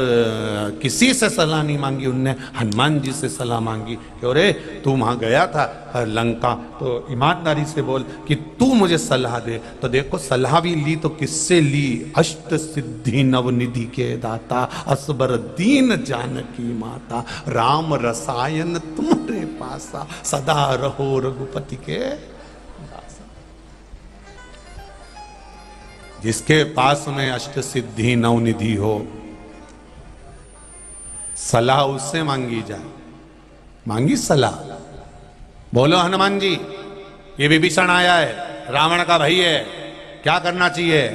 किसी से सलाह नहीं मांगी, उनने हनुमान जी से सलाह मांगी कि अरे तू वहाँ गया था लंका, तो ईमानदारी से बोल कि तू मुझे सलाह दे। तो देखो सलाह भी ली तो किससे ली? अष्ट सिद्धि नवनिधि के दाता, असबर दीन जानकी माता, राम रसायन तुम्हारे पासा, सदा रहो रघुपति के। जिसके पास में अष्ट सिद्धि नवनिधि हो, सलाह उससे मांगी जाए। मांगी सलाह, बोलो हनुमान जी, ये विभीषण आया है, रावण का भाई है, क्या करना चाहिए?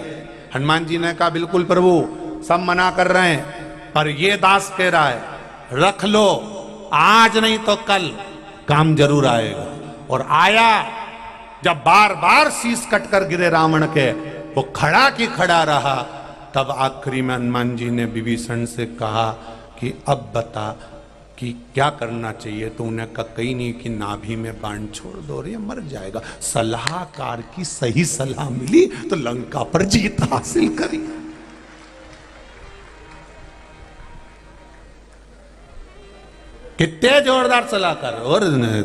हनुमान जी ने कहा बिल्कुल प्रभु, सब मना कर रहे हैं, पर ये दास कह रहा है रख लो, आज नहीं तो कल काम जरूर आएगा। और आया, जब बार बार शीश कटकर गिरे रावण के, वो खड़ा की खड़ा रहा। तब आखिरी में हनुमान जी ने विभीषण से कहा कि अब बता कि क्या करना चाहिए। तो उन्हें कहा कहीं नहीं कि नाभि में बाण छोड़ दो, ये मर जाएगा। सलाहकार की सही सलाह मिली तो लंका पर जीत हासिल करी। कितने जोरदार सलाहकार, और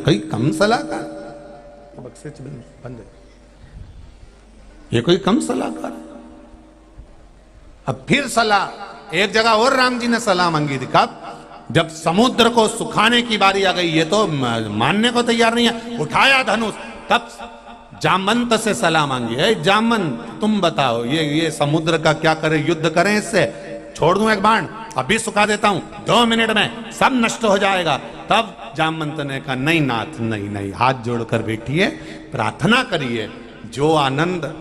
कोई कम सलाहकार बक्से बंद है, ये कोई कम सलाहकार। अब फिर सलाह, एक जगह और राम जी ने सलाह मांगी थी। कब? जब समुद्र को सुखाने की बारी आ गई, ये तो मानने को तैयार नहीं है, उठाया धनुष। तब जामवंत से सलाह मांगी है, जामवंत तुम बताओ ये समुद्र का क्या करें, युद्ध करें इससे, छोड़ दूं एक बाण, अभी सुखा देता हूं, 2 मिनट में सब नष्ट हो जाएगा। तब जामवंत ने कहा नहीं नाथ, नहीं नहीं, हाथ जोड़कर बैठिए, प्रार्थना करिए, जो आनंद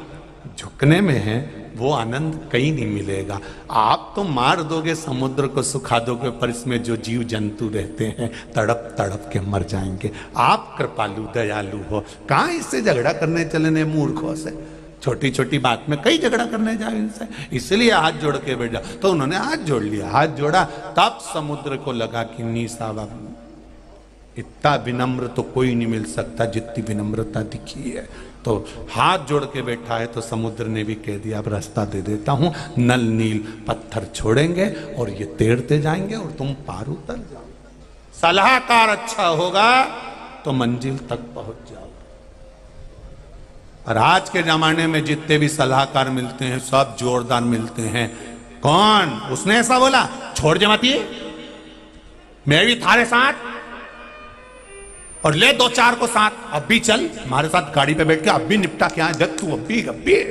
झुकने में है वो आनंद कहीं नहीं मिलेगा। आप तो मार दोगे, समुद्र को सुखा दोगे, पर इसमें जो जीव जंतु रहते हैं तड़प तड़प के मर जाएंगे। आप कृपालु दयालु हो, कहाँ इससे झगड़ा करने चले मूर्खों से, छोटी छोटी बात में कई झगड़ा करने जाओ इनसे, इसलिए हाथ जोड़ के बैठ जाओ। तो उन्होंने हाथ जोड़ लिया, हाथ जोड़ा, तब समुद्र को लगा कि नी साहब इतना विनम्र तो कोई नहीं मिल सकता जितनी विनम्रता दिखी है। तो हाथ जोड़ के बैठा है तो समुद्र ने भी कह दिया अब रास्ता दे देता हूं, नल नील पत्थर छोड़ेंगे और ये तैरते जाएंगे और तुम पार उतर जाओ। सलाहकार अच्छा होगा तो मंजिल तक पहुंच जाओ। और आज के जमाने में जितने भी सलाहकार मिलते हैं सब जोरदार मिलते हैं। कौन? उसने ऐसा बोला, छोड़ जमाती मैं भी थारे साथ और ले दो चार को साथ, अब भी चल हमारे साथ गाड़ी पे बैठ के, अब भी निपटा क्या है देख तू, अब भी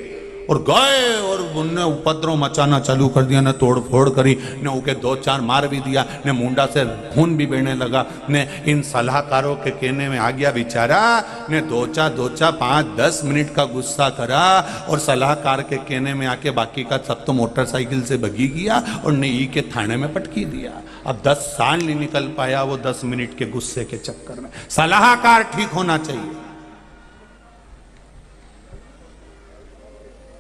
और गए और उनने उपद्रव मचाना चालू कर दिया, ने तोड़ फोड़ करी, ने उके दो चार मार भी दिया, ने मुंडा से खून भी बहने लगा। ने इन सलाहकारों के कहने में आ गया बेचारा, ने दो चार 5-10 मिनट का गुस्सा करा और सलाहकार के कहने में आके बाकी का सब तो मोटरसाइकिल से भगी गया और ने ई के थाने में पटकी दिया। अब 10 साल नहीं निकल पाया वो 10 मिनट के गुस्से के चक्कर में। सलाहकार ठीक होना चाहिए।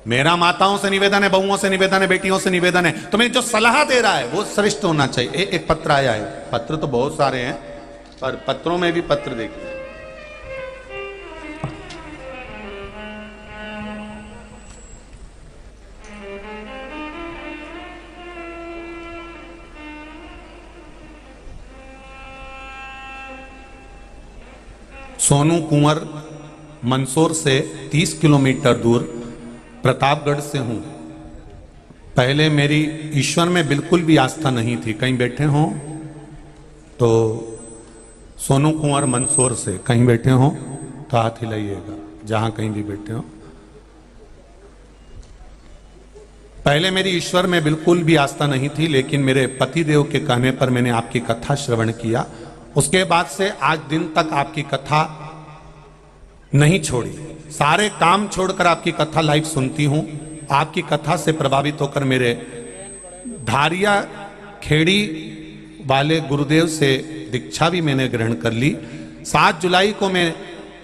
मेरा माताओं से निवेदन है, बहुओं से निवेदन है, बेटियों से निवेदन है, तुम्हें जो सलाह दे रहा है वो श्रेष्ठ होना चाहिए। एक पत्र आया है, पत्र तो बहुत सारे हैं पर पत्रों में भी पत्र देखिए। सोनू कुंवर मंदसौर से 30 किलोमीटर दूर प्रतापगढ़ से हूं। पहले मेरी ईश्वर में बिल्कुल भी आस्था नहीं थी। कहीं बैठे हों तो सोनू कुंवर मंदसौर से कहीं बैठे हों तो हाथ हिलाइएगा, जहां कहीं भी बैठे हों। पहले मेरी ईश्वर में बिल्कुल भी आस्था नहीं थी, लेकिन मेरे पतिदेव के कहने पर मैंने आपकी कथा श्रवण किया। उसके बाद से आज दिन तक आपकी कथा नहीं छोड़ी। सारे काम छोड़कर आपकी कथा लाइव सुनती हूं। आपकी कथा से प्रभावित होकर मेरे धारिया खेड़ी वाले गुरुदेव से दीक्षा भी मैंने ग्रहण कर ली। 7 जुलाई को मैं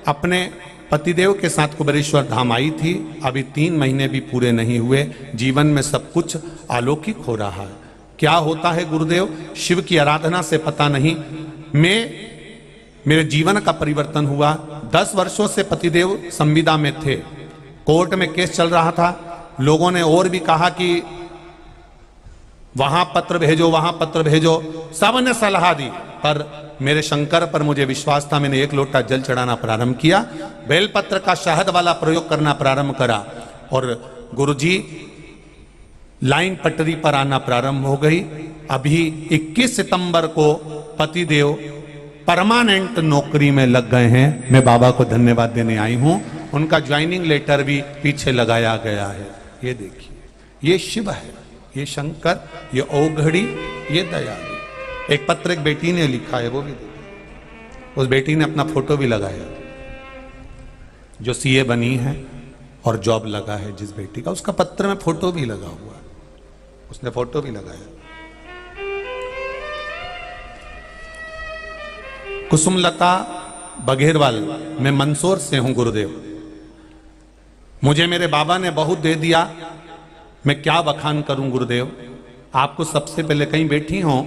अपने पतिदेव के साथ कुबेरेश्वर धाम आई थी। अभी 3 महीने भी पूरे नहीं हुए, जीवन में सब कुछ अलौकिक हो रहा है। क्या होता है गुरुदेव? शिव की आराधना से पता नहीं, मेरे जीवन का परिवर्तन हुआ। 10 वर्षों से पतिदेव संविदा में थे, कोर्ट में केस चल रहा था। लोगों ने और भी कहा कि वहां पत्र भेजो, वहां पत्र भेजो, सबने सलाह दी, पर मेरे शंकर पर मुझे विश्वास था। मैंने 1 लोटा जल चढ़ाना प्रारंभ किया, बेलपत्र का शहद वाला प्रयोग करना प्रारंभ करा और गुरुजी लाइन पटरी पर आना प्रारंभ हो गई। अभी 21 सितंबर को पतिदेव परमानेंट नौकरी में लग गए हैं। मैं बाबा को धन्यवाद देने आई हूं। उनका ज्वाइनिंग लेटर भी पीछे लगाया गया है। ये देखिए, ये शिव है, ये शंकर, ये औघड़ी, ये दयालु। एक पत्र एक बेटी ने लिखा है, वो भी देखिए। उस बेटी ने अपना फोटो भी लगाया, जो सीए बनी है और जॉब लगा है जिस बेटी का, उसका पत्र में फोटो भी लगा हुआ है, उसने फोटो भी लगाया। कुसुमलता बघेरवाल, मैं मंदसौर से हूं गुरुदेव। मुझे मेरे बाबा ने बहुत दे दिया, मैं क्या बखान करूं गुरुदेव। आपको सबसे पहले कहीं बैठी हो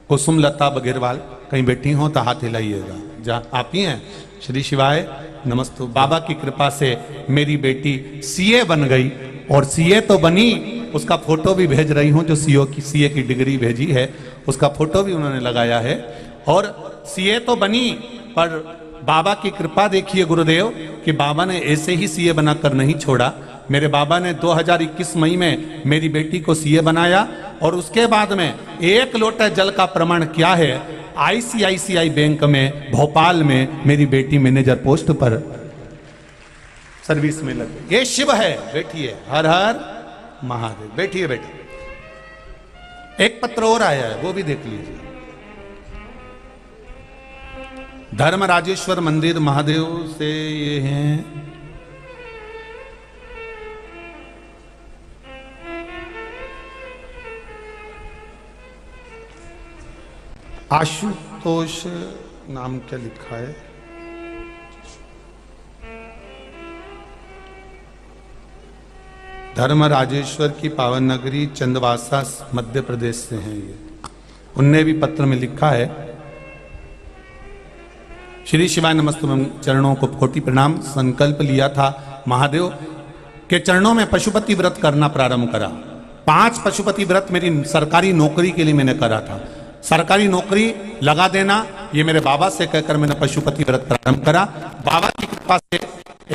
कुसुमलता बघेरवाल, कहीं बैठी हो तो हाथ हिलाइएगा। जा आप ही हैं? श्री शिवाय नमस्ते। बाबा की कृपा से मेरी बेटी सीए बन गई और सीए तो बनी, उसका फोटो भी भेज रही हूं। जो सीए की डिग्री भेजी है उसका फोटो भी उन्होंने लगाया है। और सीए तो बनी, पर बाबा की कृपा देखिए गुरुदेव कि बाबा ने ऐसे ही सीए बनाकर नहीं छोड़ा। मेरे बाबा ने 2021 मई में मेरी बेटी को सीए बनाया और उसके बाद में 1 लोटा जल का प्रमाण क्या है, आईसीआईसीआई बैंक में भोपाल में मेरी बेटी मैनेजर पोस्ट पर सर्विस में लग गई। ये शिव है। बैठिए, हर हर महादेव। बैठिए बैठिए। एक पत्र और आया है, वो भी देख लीजिए। धर्म राजेश्वर मंदिर महादेव से ये हैं। आशुतोष नाम क्या लिखा है? धर्म राजेश्वर की पावन नगरी चंदवासा मध्य प्रदेश से हैं ये। उनने भी पत्र में लिखा है श्री शिवाय नमस्तुभ्यं चरणों को कोटि प्रणाम। संकल्प लिया था महादेव के चरणों में पशुपति व्रत करना प्रारंभ करा। 5 पशुपति व्रत मेरी सरकारी नौकरी के लिए मैंने करा था। सरकारी नौकरी लगा देना ये मेरे बाबा से कहकर मैंने पशुपति व्रत प्रारंभ करा। बाबा की कृपा से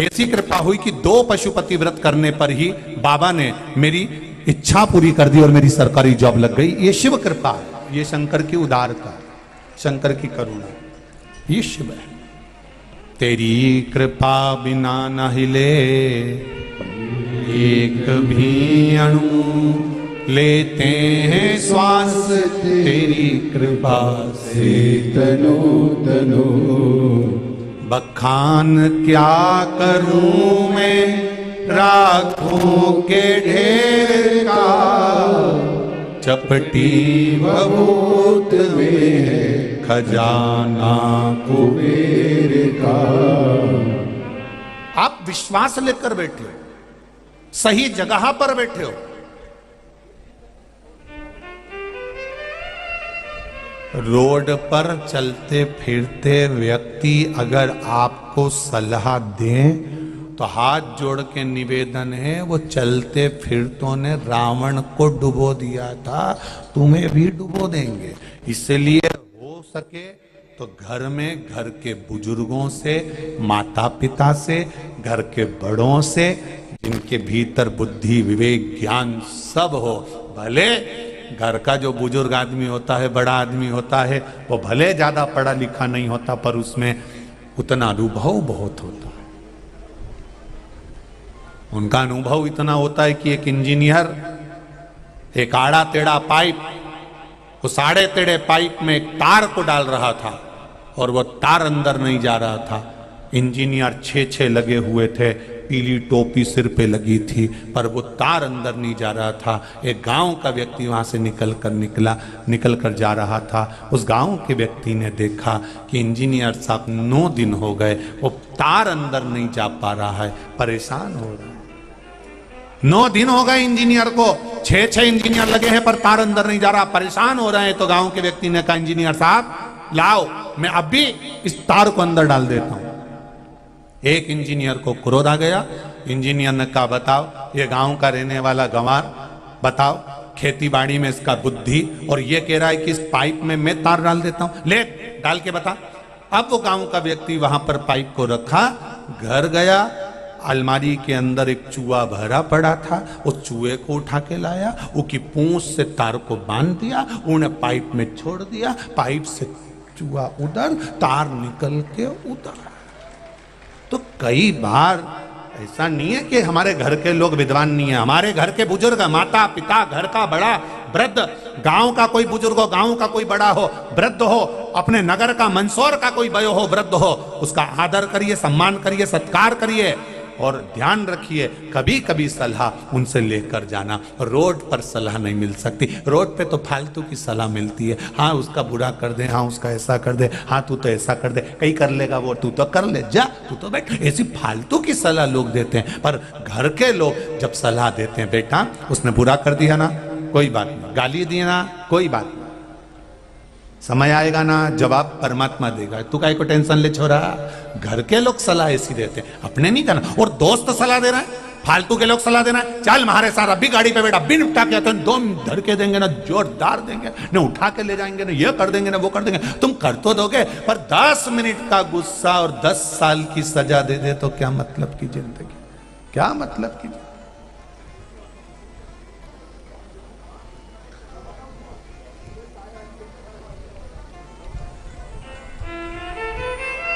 ऐसी कृपा हुई कि 2 पशुपति व्रत करने पर ही बाबा ने मेरी इच्छा पूरी कर दी और मेरी सरकारी जॉब लग गई। ये शिव कृपा है, ये शंकर की उदारता, शंकर की करुणा, ये शिव है। तेरी कृपा बिना न हिले एक भी अणु, लेते हैं श्वास तेरी कृपा से तनो तनो। बखान क्या करूं मैं राखों के ढेर का, चपटी बबूत में खजाना कुबेर का। आप विश्वास लेकर बैठे हो, सही जगह पर बैठे हो। रोड पर चलते फिरते व्यक्ति अगर आपको सलाह दें तो हाथ जोड़ के निवेदन है, वो चलते फिरतों ने रावण को डुबो दिया था, तुम्हें भी डुबो देंगे। इसलिए हो सके तो घर में घर के बुजुर्गों से, माता पिता से, घर के बड़ों से, जिनके भीतर बुद्धि विवेक ज्ञान सब हो। भले घर का जो बुजुर्ग आदमी होता है, बड़ा आदमी होता है, वो भले ज्यादा पढ़ा लिखा नहीं होता पर उसमें उतना अनुभव बहुत होता है। उनका अनुभव इतना होता है कि एक इंजीनियर एक आड़ा टेढ़ा पाइप, उस आड़े टेढ़े पाइप में एक तार को डाल रहा था और वो तार अंदर नहीं जा रहा था। इंजीनियर 6 लगे हुए थे, पीली टोपी सिर पे लगी थी, पर वो तार अंदर नहीं जा रहा था। एक गांव का व्यक्ति वहां से निकल कर जा रहा था। उस गांव के व्यक्ति ने देखा कि इंजीनियर साहब 9 दिन हो गए, वो तार अंदर नहीं जा पा रहा है, परेशान हो रहा है। 9 दिन हो गए इंजीनियर को, 6 इंजीनियर लगे हैं पर तार अंदर नहीं जा रहा, परेशान हो रहे हैं। तो गांव के व्यक्ति ने कहा, इंजीनियर साहब लाओ, मैं अभी इस तार को अंदर डाल देता हूं। एक इंजीनियर को क्रोध आ गया। इंजीनियर ने कहा, बताओ, ये गांव का रहने वाला गंवार, बताओ, खेती बाड़ी में इसका बुद्धि, और ये कह रहा है कि इस पाइप में मैं तार डाल देता हूं, ले डाल के बता। अब वो गांव का व्यक्ति वहां पर पाइप को रखा, घर गया, अलमारी के अंदर एक चूहा भरा पड़ा था, उस चूहे को उठा के लाया, उसकी पूंछ से तार को बांध दिया, उन्हें पाइप में छोड़ दिया, पाइप से चूहा उधर, तार निकल के उधर। तो कई बार ऐसा नहीं है कि हमारे घर के लोग विद्वान नहीं है, हमारे घर के बुजुर्ग, माता पिता, घर का बड़ा वृद्ध, गांव का कोई बुजुर्ग हो, गांव का कोई बड़ा हो, वृद्ध हो, अपने नगर का मंदसौर का कोई बयो हो, वृद्ध हो, उसका आदर करिए, सम्मान करिए, सत्कार करिए और ध्यान रखिए कभी कभी सलाह उनसे लेकर जाना। रोड पर सलाह नहीं मिल सकती, रोड पे तो फालतू की सलाह मिलती है। हाँ उसका बुरा कर दे, हाँ उसका ऐसा कर दे, हाँ तू तो ऐसा कर दे, कहीं कर लेगा वो, तू तो कर ले, जा तू तो बैठ, ऐसी फालतू की सलाह लोग देते हैं। पर घर के लोग जब सलाह देते हैं, बेटा उसने बुरा कर दिया ना, कोई बात नहीं, गाली दी ना, कोई बात नहीं, समय आएगा ना जवाब परमात्मा देगा, तू काहे को टेंशन ले छोरा। घर के लोग सलाह ऐसी देते हैं, अपने नहीं करना। और दोस्त सलाह दे रहा है, फालतू के लोग सलाह देना है, चल हमारे साथ अभी गाड़ी पे बैठा, बिन उठा के तो दम धर के देंगे ना, जोरदार देंगे ना, उठा के ले जाएंगे ना, ये कर देंगे ना, वो कर देंगे। तुम कर तो दोगे, पर 10 मिनट का गुस्सा और 10 साल की सजा दे दे तो क्या मतलब की जिंदगी, क्या मतलब की।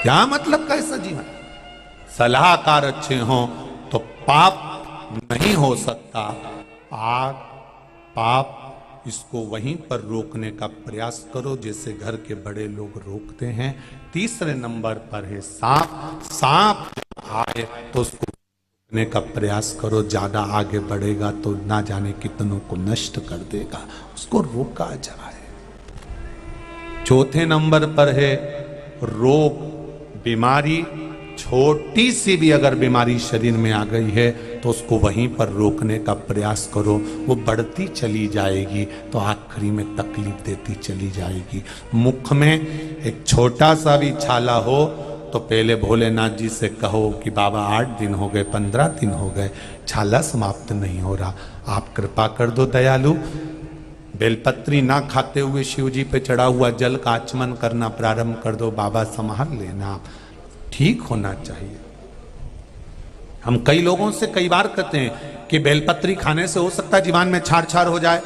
क्या मतलब कैसा जीवन। सलाहकार अच्छे हों तो पाप नहीं हो सकता। पाप इसको वहीं पर रोकने का प्रयास करो जैसे घर के बड़े लोग रोकते हैं। तीसरे नंबर पर है सांप। सांप आए तो उसको रोकने का प्रयास करो, ज्यादा आगे बढ़ेगा तो ना जाने कितनों को नष्ट कर देगा, उसको रोका जाए। चौथे नंबर पर है रोग, बीमारी। छोटी सी भी अगर बीमारी शरीर में आ गई है तो उसको वहीं पर रोकने का प्रयास करो, वो बढ़ती चली जाएगी तो आखिरी में तकलीफ देती चली जाएगी। मुख में एक छोटा सा भी छाला हो तो पहले भोलेनाथ जी से कहो कि बाबा 8 दिन हो गए, 15 दिन हो गए, छाला समाप्त नहीं हो रहा, आप कृपा कर दो दयालु। बेलपत्री ना खाते हुए शिव जी पे चढ़ा हुआ जल का आचमन करना प्रारंभ कर दो, बाबा संभाल लेना, ठीक होना चाहिए। हम कई लोगों से कई बार कहते हैं कि बेलपत्री खाने से हो सकता है जीवान में छार छार हो जाए,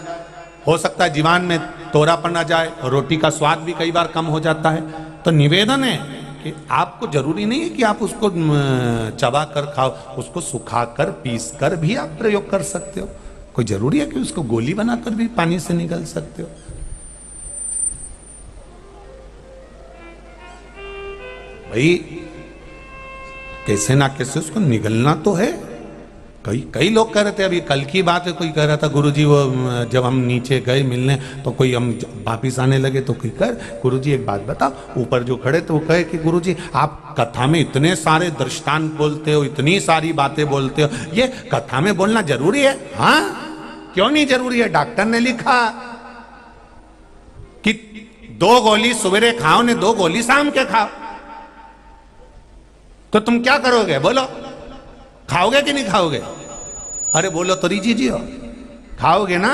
हो सकता है जीवान में तोरापन आ जाए, और रोटी का स्वाद भी कई बार कम हो जाता है। तो निवेदन है कि आपको जरूरी नहीं है कि आप उसको चबा कर खाओ, उसको सुखा कर पीस कर भी आप प्रयोग कर सकते हो। कोई जरूरी है कि उसको गोली बनाकर भी पानी से निगल सकते हो। भाई कैसे ना कैसे उसको निगलना तो है। कई लोग कह रहे थे, अभी कल की बात है, कोई कह रहा था गुरुजी वो जब हम नीचे गए मिलने तो कोई हम वापिस आने लगे तो कोई कर गुरुजी एक बात बताओ, ऊपर जो खड़े थे वो कहे कि गुरुजी आप कथा में इतने सारे दृष्टांत बोलते हो, इतनी सारी बातें बोलते हो, ये कथा में बोलना जरूरी है? हाँ, क्यों नहीं जरूरी है? डॉक्टर ने लिखा कि 2 गोली सवेरे खाओ ने 2 गोली शाम के खाओ। तो तुम क्या करोगे बोलो? खाओगे कि नहीं खाओगे? अरे बोलो तो जी हो, खाओगे ना?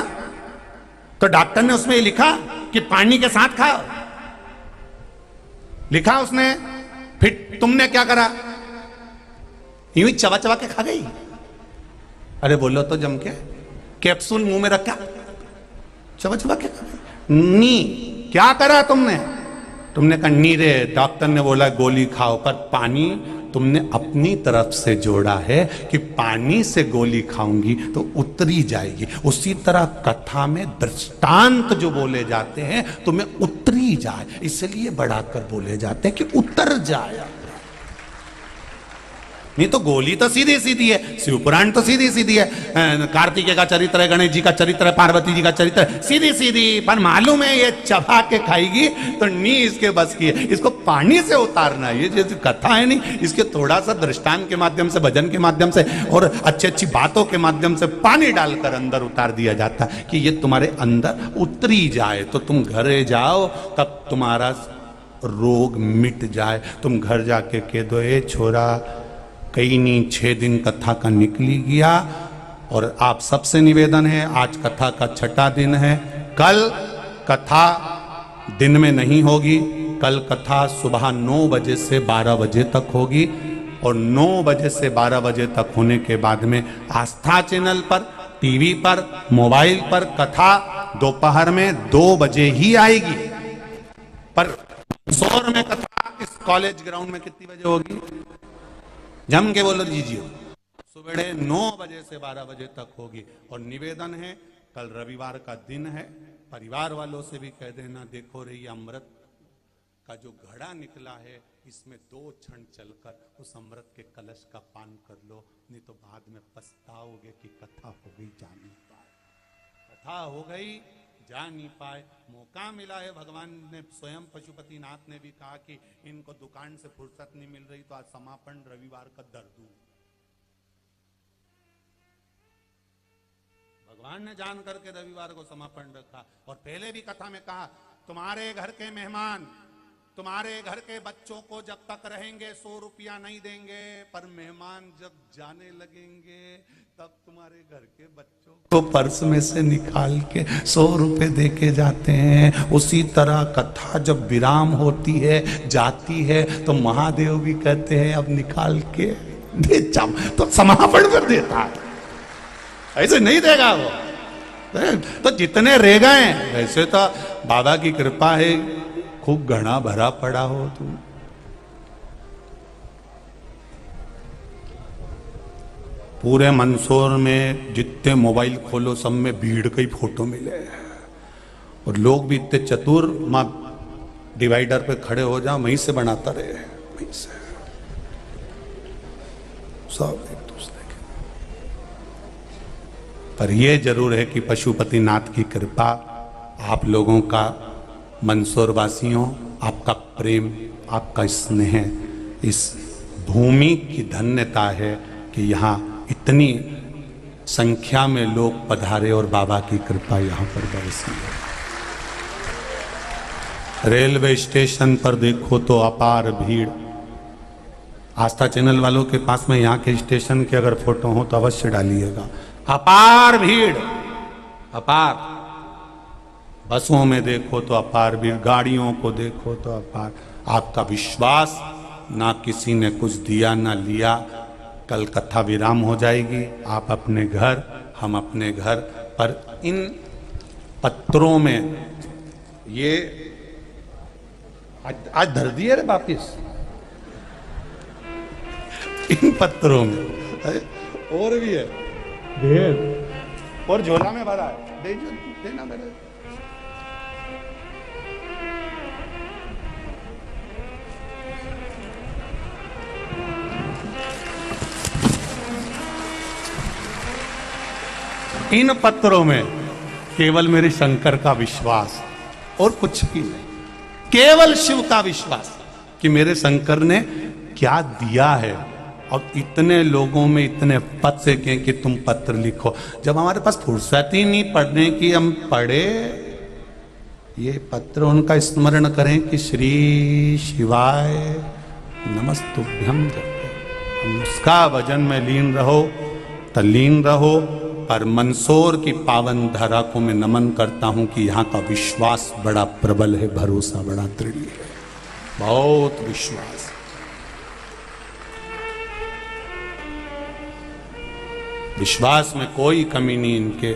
तो डॉक्टर ने उसमें लिखा कि पानी के साथ खाओ, लिखा उसने। फिर तुमने क्या करा? यूं ही चबा चबा के खा गई। अरे बोलो तो जम के, कैप्सूल मुंह में रखा, चबा चबा के खा गई। नी क्या करा तुमने? तुमने कहा नी रे, डॉक्टर ने बोला गोली खाओ, पर पानी तुमने अपनी तरफ से जोड़ा है कि पानी से गोली खाऊंगी तो उतरी जाएगी। उसी तरह कथा में दृष्टांत जो बोले जाते हैं तुम्हें उतरी जाए, इसलिए बढ़ाकर बोले जाते हैं कि उतर जाए। नहीं तो गोली तो सीधी सीधी है, शिव पुराण तो सीधी सीधी है, कार्तिकेय का चरित्र है, गणेश जी का चरित्र है, पार्वती जी का चरित्र है, सीधी सीधी। पर मालूम है ये चबा के खाएगी तो नी इसके बस की है, इसको पानी से उतारना। ये जो कथा है नहीं, इसके थोड़ा सा दृष्टांत के माध्यम से, भजन के माध्यम से और अच्छी अच्छी बातों के माध्यम से पानी डालकर अंदर उतार दिया जाता है कि ये तुम्हारे अंदर उतरी जाए, तो तुम घरे जाओ तब तुम्हारा रोग मिट जाए। तुम घर जाके कह दो, ए छोरा कहीं नहीं 6 दिन कथा का निकली गया। और आप सबसे निवेदन है, आज कथा का 6ठा दिन है, कल कथा दिन में नहीं होगी, कल कथा सुबह 9 बजे से 12 बजे तक होगी। और 9 बजे से 12 बजे तक होने के बाद में आस्था चैनल पर, टीवी पर, मोबाइल पर कथा दोपहर में 2 बजे ही आएगी। पर मंदसौर में कथा इस कॉलेज ग्राउंड में कितनी बजे होगी? जम के बोलो जीजिए, सुबह 9 बजे से 12 बजे तक होगी। और निवेदन है, कल रविवार का दिन है, परिवार वालों से भी कह देना, देखो रे ये अमृत का जो घड़ा निकला है, इसमें 2 क्षण चलकर उस अमृत के कलश का पान कर लो, नहीं तो बाद में पछताओगे कि कथा हो गई, जा नहीं पाए। कथा हो गई, जा नहीं पाए। मौका मिला है, भगवान ने स्वयं पशुपतिनाथ ने भी कहा कि इनको दुकान से फुर्सत नहीं मिल रही तो आज समापन रविवार का दर दूं। भगवान ने जान करके रविवार को समापन रखा। और पहले भी कथा में कहा, तुम्हारे घर के मेहमान तुम्हारे घर के बच्चों को जब तक रहेंगे 100 रुपया नहीं देंगे, पर मेहमान जब जाने लगेंगे तब तुम्हारे घर के बच्चों को पर्स में से निकाल के 100 रुपए दे के जाते हैं। उसी तरह कथा जब विराम होती है, जाती है, तो महादेव भी कहते हैं अब निकाल के दे, तो समापन कर देता है, ऐसे नहीं देगा वो। तो जितने रह गए, वैसे तो बाबा की कृपा है, खूब घना भरा पड़ा हो तू। पूरे मंदसौर में जितने मोबाइल खोलो सब में भीड़ की फोटो मिले, और लोग भी इतने चतुर, मां डिवाइडर पे खड़े हो जाओ, वहीं से बनाता रहे, वहीं से सब एक दूसरे के। पर यह जरूर है कि पशुपतिनाथ की कृपा, आप लोगों का, मंदसौर वासियों, आपका प्रेम, आपका स्नेह, इस भूमि की धन्यता है कि यहाँ इतनी संख्या में लोग पधारे और बाबा की कृपा यहाँ पर बरसी है। रेलवे स्टेशन पर देखो तो अपार भीड़, आस्था चैनल वालों के पास में यहाँ के स्टेशन के अगर फोटो हो तो अवश्य डालिएगा। अपार भीड़, अपार। बसों में देखो तो अपार भीड़, गाड़ियों को देखो तो अपार। आपका विश्वास, ना किसी ने कुछ दिया ना लिया। कल कथा विराम हो जाएगी, आप अपने घर, हम अपने घर। पर इन पत्रों में ये आज धर दिए रे वापिस इन पत्रों में। और भी है ढेर, और झोला में भरा है, देना मेरे। इन पत्रों में केवल मेरे शंकर का विश्वास और कुछ भी नहीं, केवल शिव का विश्वास कि मेरे शंकर ने क्या दिया है। और इतने लोगों में इतने पद से कहें कि तुम पत्र लिखो, जब हमारे पास फुर्सत ही नहीं पढ़ने की, हम पढ़े ये पत्र, उनका स्मरण करें कि श्री शिवाय नमस्तुभ्यं जपे। हम उसका भजन में लीन रहो, तल्लीन रहो। पर मंदसौर की पावन धरा को मैं नमन करता हूं कि यहाँ का विश्वास बड़ा प्रबल है, भरोसा बड़ा दृढ़ है, बहुत विश्वास। विश्वास में कोई कमी नहीं इनके,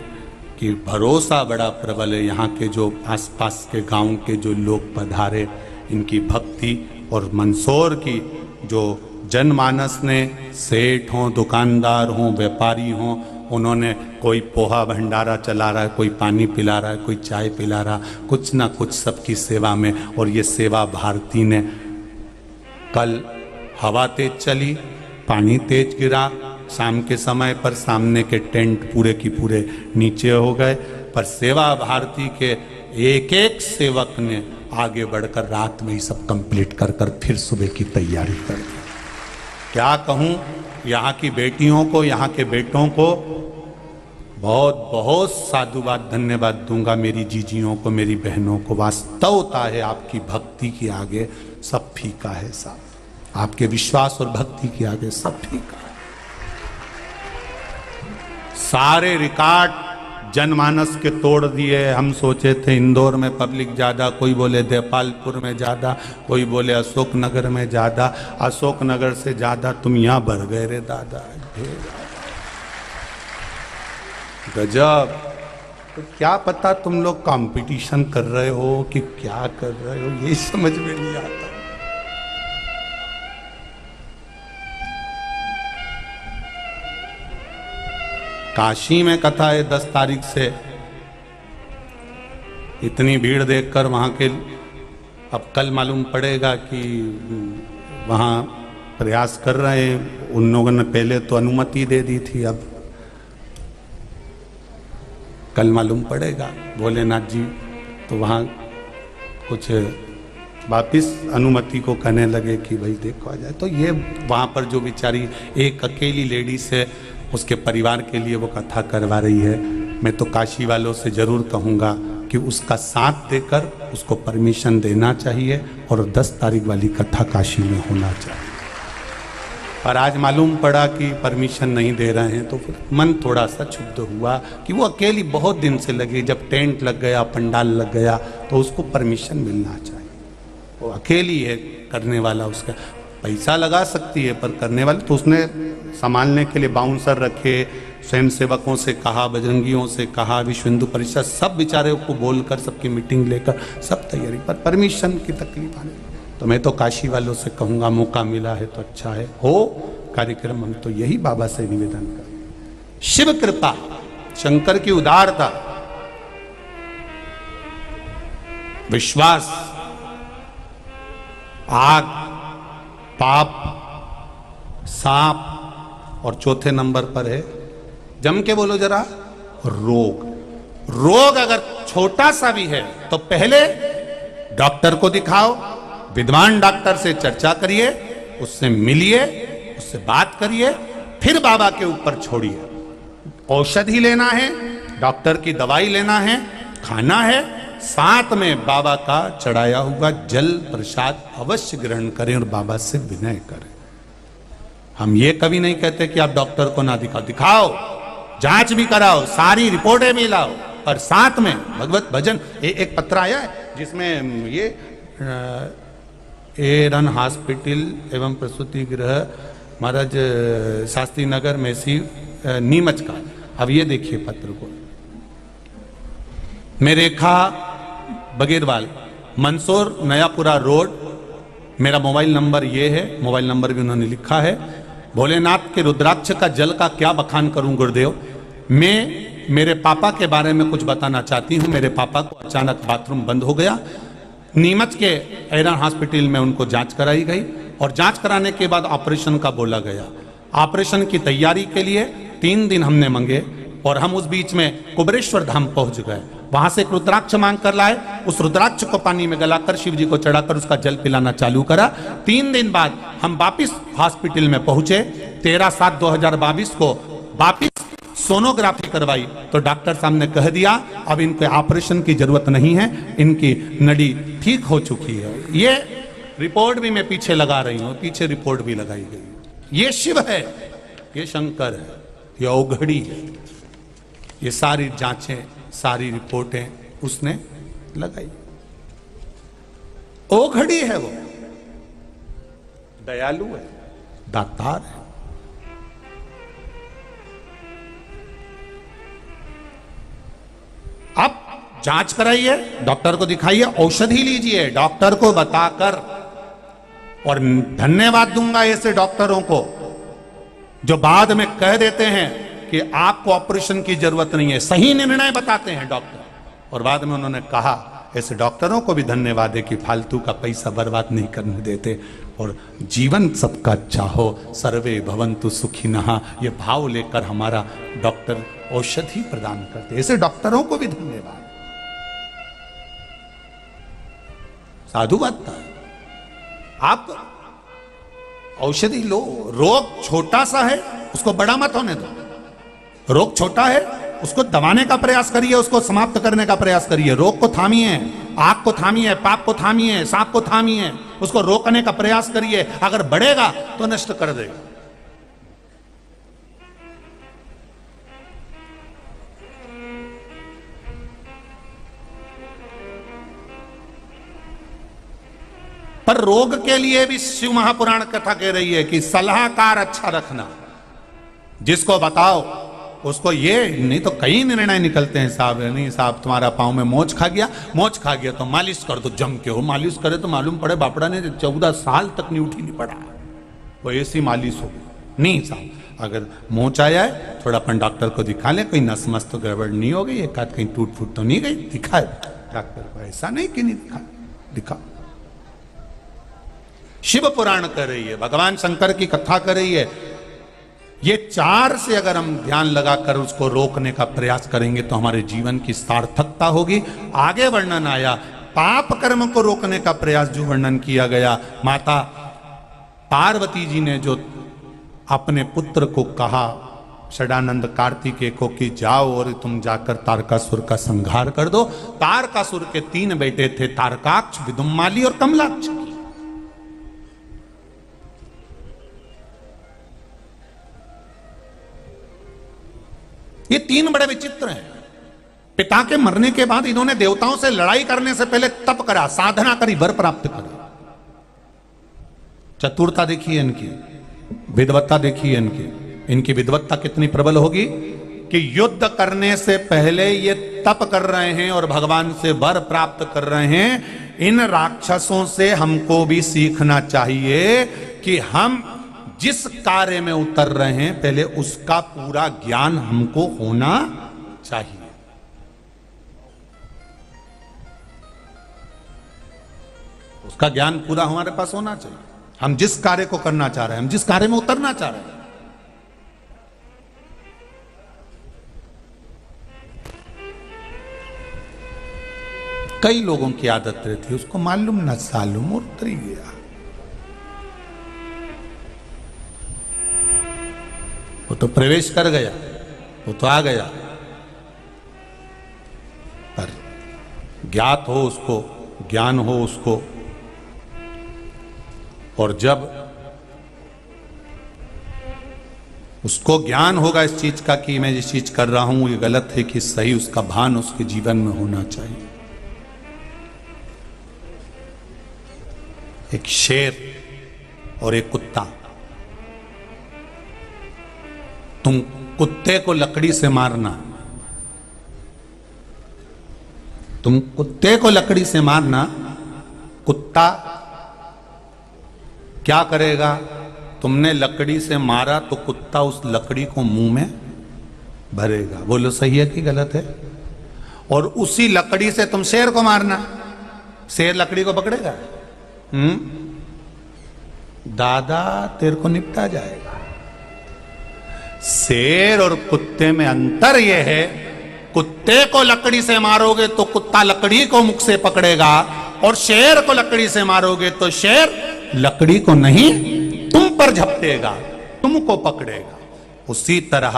कि भरोसा बड़ा प्रबल है। यहाँ के जो आसपास के गांव के जो लोग पधारे, इनकी भक्ति, और मंदसौर की जो जनमानस ने, सेठ हों, दुकानदार हों, व्यापारी हों, उन्होंने कोई पोहा भंडारा चला रहा है, कोई पानी पिला रहा है, कोई चाय पिला रहा, कुछ ना कुछ सबकी सेवा में। और ये सेवा भारती ने, कल हवा तेज चली, पानी तेज गिरा, शाम के समय पर सामने के टेंट पूरे की पूरे नीचे हो गए, पर सेवा भारती के एक एक सेवक ने आगे बढ़कर रात में ही सब कंप्लीट कर फिर सुबह की तैयारी कर दी। क्या कहूँ, यहाँ की बेटियों को, यहाँ के बेटों को बहुत बहुत साधुवाद, धन्यवाद दूंगा। मेरी जीजियों को, मेरी बहनों को। वास्तवता है आपकी भक्ति के आगे सब फीका है साहब, आपके विश्वास और भक्ति के आगे सब फीका है। सारे रिकॉर्ड जनमानस के तोड़ दिए। हम सोचे थे इंदौर में पब्लिक ज्यादा, कोई बोले देपालपुर में ज्यादा, कोई बोले अशोक नगर में ज्यादा। अशोक नगर से ज्यादा तुम यहाँ भर गए रे दादा, गजब। तो क्या पता तुम लोग कंपटीशन कर रहे हो कि क्या कर रहे हो, ये समझ में नहीं आता। काशी में कथा है 10 तारीख से। इतनी भीड़ देखकर वहां के, अब कल मालूम पड़ेगा कि वहां प्रयास कर रहे हैं। उन लोगों ने पहले तो अनुमति दे दी थी, अब कल मालूम पड़ेगा। भोलेनाथ जी तो वहाँ कुछ वापिस अनुमति को कहने लगे कि भाई देखो आ जाए। तो ये वहाँ पर जो बेचारी एक अकेली लेडीज है, उसके परिवार के लिए वो कथा करवा रही है। मैं तो काशी वालों से ज़रूर कहूँगा कि उसका साथ देकर उसको परमिशन देना चाहिए और 10 तारीख वाली कथा काशी में होना चाहिए। पर आज मालूम पड़ा कि परमिशन नहीं दे रहे हैं, तो फिर मन थोड़ा सा क्षुब्ध हुआ कि वो अकेली बहुत दिन से लगी। जब टेंट लग गया, पंडाल लग गया, तो उसको परमिशन मिलना चाहिए। वो अकेली है करने वाला, उसका पैसा लगा सकती है पर करने वाले तो उसने संभालने के लिए बाउंसर रखे, स्वयं सेवकों से कहा, बजरंगियों से कहा, विश्व हिंदू परिषद, सब बेचारे को बोलकर सबकी मीटिंग लेकर सब तैयारी, पर परमिशन की तकलीफ आने। तो मैं तो काशी वालों से कहूँगा मौका मिला है तो अच्छा है, हो कार्यक्रम। हम तो यही बाबा से निवेदन करें, शिव कृपा, शंकर की उदारता, विश्वास, आग, पाप, सांप, और चौथे नंबर पर है, जम के बोलो जरा, रोग। रोग अगर छोटा सा भी है तो पहले डॉक्टर को दिखाओ, विद्वान डॉक्टर से चर्चा करिए, उससे मिलिए, उससे बात करिए, फिर बाबा के ऊपर छोड़िए। औषधि लेना है, डॉक्टर की दवाई लेना है, खाना है, साथ में बाबा का चढ़ाया हुआ जल प्रसाद अवश्य ग्रहण करें और बाबा से विनय करें। हम ये कभी नहीं कहते कि आप डॉक्टर को ना दिखाओ, दिखाओ, जांच भी कराओ, सारी रिपोर्टें भी लाओ, और साथ में भगवत भजन। एक पत्र आया है जिसमें ये एरन हॉस्पिटल एवं प्रसूति गृह महाराज शास्त्री नगर मेसी नीमच का। अब ये देखिए पत्र को, मेरेखा बगेरवाल, मंसूर नयापुरा रोड, मेरा मोबाइल नंबर ये है, मोबाइल नंबर भी उन्होंने लिखा है। भोलेनाथ के रुद्राक्ष का जल का क्या बखान करूं गुरुदेव। मैं मेरे पापा के बारे में कुछ बताना चाहती हूं। मेरे पापा को अचानक बाथरूम बंद हो गया। नीमच के एरन हॉस्पिटल में उनको जांच कराई गई और जांच कराने के बाद ऑपरेशन का बोला गया। ऑपरेशन की तैयारी के लिए 3 दिन हमने मांगे और हम उस बीच में कुबरेश्वर धाम पहुंच गए। वहां से एक रुद्राक्ष मांग कर लाए, उस रुद्राक्ष को पानी में गलाकर शिव जी को चढ़ाकर उसका जल पिलाना चालू करा। 3 दिन बाद हम वापिस हॉस्पिटल में पहुंचे। 13/7/2022 को वापिस सोनोग्राफी करवाई तो डॉक्टर साहब ने कह दिया अब इनके ऑपरेशन की जरूरत नहीं है, इनकी नड़ी ठीक हो चुकी है। ये रिपोर्ट भी मैं पीछे लगा रही हूं, पीछे रिपोर्ट भी लगाई गई। ये शिव है, ये शंकर है, ये औघड़ी है। ये सारी जांचें, सारी रिपोर्टें उसने लगाई। औघड़ी है वो, दयालु है, दातार है। अब जांच कराइए, डॉक्टर को दिखाइए, औषधि लीजिए डॉक्टर को बताकर। और धन्यवाद दूंगा ऐसे डॉक्टरों को जो बाद में कह देते हैं कि आपको ऑपरेशन की जरूरत नहीं है, सही निर्णय बताते हैं डॉक्टर। और बाद में उन्होंने कहा, ऐसे डॉक्टरों को भी धन्यवाद है कि फालतू का पैसा बर्बाद नहीं करने देते और जीवन सबका अच्छा हो, सर्वे भवन्तु सुखिनः, ये भाव लेकर हमारा डॉक्टर औषधि प्रदान करते। ऐसे डॉक्टरों को भी धन्यवाद। साधुवाद। आप औषधि लो, रोग छोटा सा है उसको बड़ा मत होने दो। रोग छोटा है उसको दबाने का प्रयास करिए, उसको समाप्त करने का प्रयास करिए। रोग को थामिए, आग को थामिए, पाप को थामिए, सांप को थामिए, उसको रोकने का प्रयास करिए। अगर बढ़ेगा तो नष्ट कर देगा। पर रोग के लिए भी शिव महापुराण कथा कह रही है कि सलाहकार अच्छा रखना, जिसको बताओ उसको। ये नहीं तो कई निर्णय निकलते हैं साहब, नहीं साहब तुम्हारा पांव में मोच खा गया, मोच खा गया तो मालिश कर दो जम के। हो मालिश करे तो मालूम पड़े बापड़ा ने 14 साल तक नहीं उठी नहीं पड़ा, वो ऐसी मालिश हो गई। नहीं साहब, अगर मोच आया है थोड़ा अपन डॉक्टर को दिखा ले, कोई नस मस तो गड़बड़ नहीं हो गई, एक आध कहीं टूट फूट तो नहीं गई, दिखाए डॉक्टर को। ऐसा नहीं कि नहीं दिखा। शिव पुराण कर रही है, भगवान शंकर की कथा कर रही है। ये 4 से अगर हम ध्यान लगाकर उसको रोकने का प्रयास करेंगे तो हमारे जीवन की सार्थकता होगी। आगे वर्णन आया पाप कर्म को रोकने का प्रयास, जो वर्णन किया गया। माता पार्वती जी ने जो अपने पुत्र को कहा षडानंद कार्तिकेय को कि जाओ और तुम जाकर तारकासुर का संहार कर दो। तारकासुर के 3 बेटे थे, तारकाक्ष, विदुम्माली और कमलाक्ष। ये 3 बड़े विचित्र हैं। पिता के मरने के बाद इन्होंने देवताओं से लड़ाई करने से पहले तप करा, साधना करी, वर प्राप्त करी। चतुरता देखिए इनकी, विद्वत्ता देखिए इनकी। इनकी विद्वत्ता कितनी प्रबल होगी कि युद्ध करने से पहले ये तप कर रहे हैं और भगवान से वर प्राप्त कर रहे हैं। इन राक्षसों से हमको भी सीखना चाहिए कि हम जिस कार्य में उतर रहे हैं पहले उसका पूरा ज्ञान हमको होना चाहिए। उसका ज्ञान पूरा हमारे पास होना चाहिए। हम जिस कार्य को करना चाह रहे हैं, हम जिस कार्य में उतरना चाह रहे हैं। कई लोगों की आदत रहती है, उसको मालूम ना सालूम और उतर ही गया। वो तो प्रवेश कर गया, वो तो आ गया, पर ज्ञात हो उसको, ज्ञान हो उसको। और जब उसको ज्ञान होगा इस चीज का कि मैं जिस चीज कर रहा हूं ये गलत है कि सही, उसका भान उसके जीवन में होना चाहिए। एक शेर और एक कुत्ता, तुम कुत्ते को लकड़ी से मारना, तुम कुत्ते को लकड़ी से मारना, कुत्ता क्या करेगा? तुमने लकड़ी से मारा तो कुत्ता उस लकड़ी को मुंह में भरेगा। बोलो सही है कि गलत है? और उसी लकड़ी से तुम शेर को मारना, शेर लकड़ी को पकड़ेगा? दादा तेरे को निपटा जाएगा। शेर और कुत्ते में अंतर यह है, कुत्ते को लकड़ी से मारोगे तो कुत्ता लकड़ी को मुख से पकड़ेगा, और शेर को लकड़ी से मारोगे तो शेर लकड़ी को नहीं तुम पर झपटेगा, तुमको पकड़ेगा। उसी तरह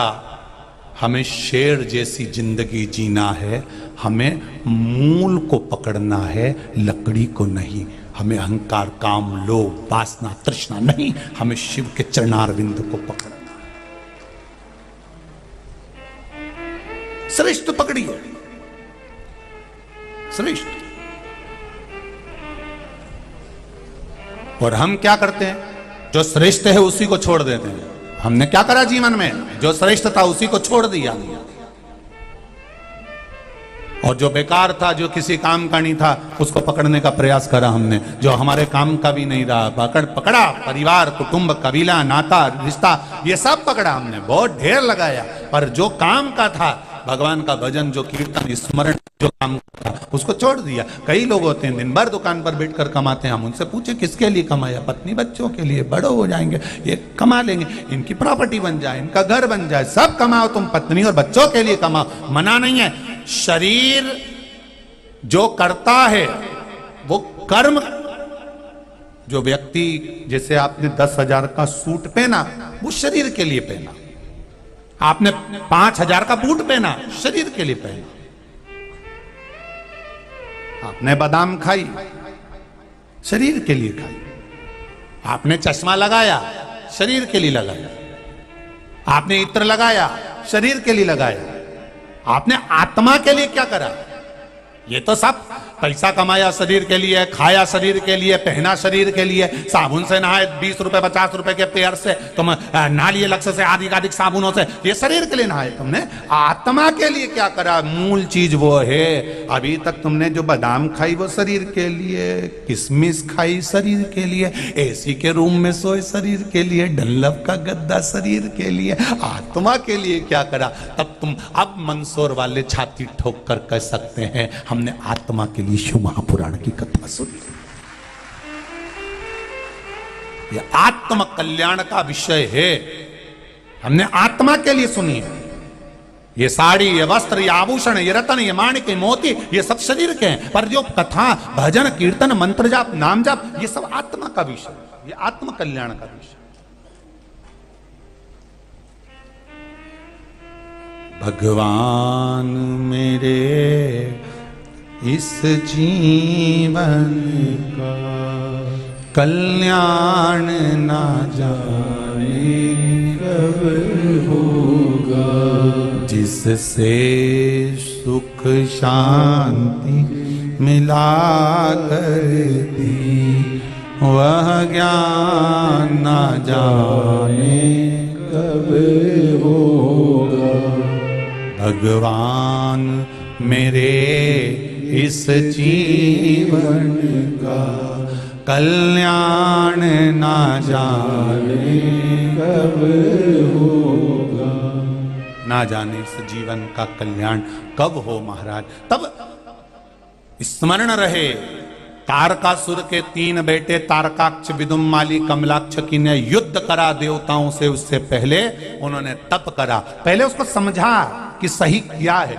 हमें शेर जैसी जिंदगी जीना है, हमें मूल को पकड़ना है, लकड़ी को नहीं। हमें अहंकार, काम, लोभ, वासना, तृष्णा नहीं, हमें शिव के चरणारविंद को पकड़ना है। श्रेष्ठ पकड़िए, श्रेष्ठ। और हम क्या करते हैं? जो श्रेष्ठ है उसी को छोड़ देते हैं। हमने क्या करा जीवन में? जो श्रेष्ठ था उसी को छोड़ दिया, और जो बेकार था, जो किसी काम का नहीं था, उसको पकड़ने का प्रयास करा हमने, जो हमारे काम का भी नहीं रहा। पकड़ा, परिवार, कुटुंब, कबीला, नाता, रिश्ता, ये सब पकड़ा हमने, बहुत ढेर लगाया। पर जो काम का था, भगवान का भजन, जो कीर्तन, स्मरण, जो काम था, उसको छोड़ दिया। कई लोग होते हैं दिन भर दुकान पर बैठकर कमाते हैं। हम उनसे पूछे किसके लिए कमाया? पत्नी बच्चों के लिए, बड़ो हो जाएंगे ये कमा लेंगे, इनकी प्रॉपर्टी बन जाए, इनका घर बन जाए, सब कमाओ, तुम पत्नी और बच्चों के लिए कमाओ। मना नहीं है। शरीर जो करता है वो कर्म, जो व्यक्ति, जैसे आपने 10,000 का सूट पहना, वो शरीर के लिए पहना। आपने 5,000 का बूट पहना, शरीर के लिए पहना। आपने बादाम खाई, शरीर के लिए खाई। आपने चश्मा लगाया, शरीर के लिए लगाया। आपने इत्र लगाया, शरीर के लिए लगाया। आपने आत्मा के लिए क्या करा? ये तो सब पैसा कमाया शरीर के लिए, खाया शरीर के लिए, पहना शरीर के लिए, साबुन से नहाए 20 रुपए 50 रुपए के पेयर से, तुम नहा लिए लक्ष्य से, अधिकाधिक साबुनों से, ये शरीर के लिए नहाए। तुमने आत्मा के लिए क्या करा? मूल चीज वो है। अभी तक तुमने जो बादाम खाई वो शरीर के लिए, किशमिश खाई शरीर के लिए, एसी के रूम में सोए शरीर के लिए, डनलप का गद्दा शरीर के लिए, आत्मा के लिए क्या करा? तब तुम अब मंदसौर वाले छाती ठोक कर कह सकते हैं हमने आत्मा के लिए शिव महापुराण की कथा सुनी। यह आत्म कल्याण का विषय है, हमने आत्मा के लिए सुनी है। ये साड़ी, ये वस्त्र, ये आभूषण, ये रतन, ये माणिक, ये मोती, ये सब शरीर के हैं। पर जो कथा, भजन, कीर्तन, मंत्र जाप, नाम जाप, ये सब आत्मा का विषय, ये आत्म कल्याण का विषय। भगवान मेरे इस जीवन का कल्याण ना जाने कब होगा, जिससे सुख शांति मिला करती वह ज्ञान ना जाने कब होगा। भगवान मेरे इस जीवन का कल्याण ना जाने कब होगा। ना जाने इस जीवन का कल्याण कब हो महाराज। तब स्मरण रहे, तारकासुर के 3 बेटे तारकाक्ष, विदुम्माली, कमलाक्ष की ने युद्ध करा देवताओं से। उससे पहले उन्होंने तप करा, पहले उसको समझा कि सही क्या है।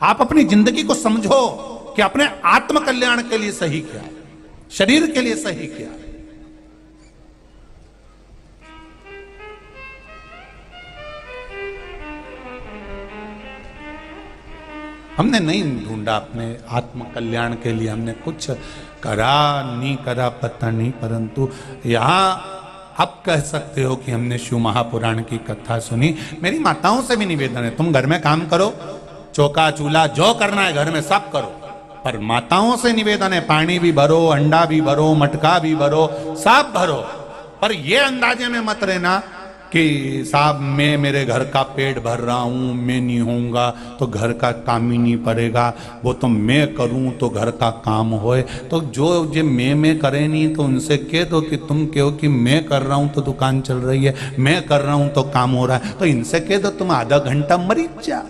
आप अपनी जिंदगी को समझो कि अपने आत्म कल्याण के लिए सही क्या है, शरीर के लिए सही क्या है। हमने नहीं ढूंढा अपने आत्म कल्याण के लिए, हमने कुछ करा नहीं करा पता नहीं, परंतु यहां अब कह सकते हो कि हमने शिव महापुराण की कथा सुनी। मेरी माताओं से भी निवेदन है, तुम घर में काम करो, चौका चूल्हा जो करना है घर में सब करो, पर माताओं से निवेदन है पानी भी भरो, अंडा भी भरो, मटका भी भरो, सब भरो, पर ये अंदाजे में मत रहना कि साहब मैं मेरे घर का पेट भर रहा हूं, मैं नहीं होऊंगा तो घर का काम ही नहीं पड़ेगा, वो तो मैं करूं तो घर का काम होए। तो जो मैं करे नहीं तो उनसे कह दो कि तुम कहो कि मैं कर रहा हूं तो दुकान चल रही है, मैं कर रहा हूं तो काम हो रहा है, तो इनसे कह दो तुम आधा घंटा मरीज जा,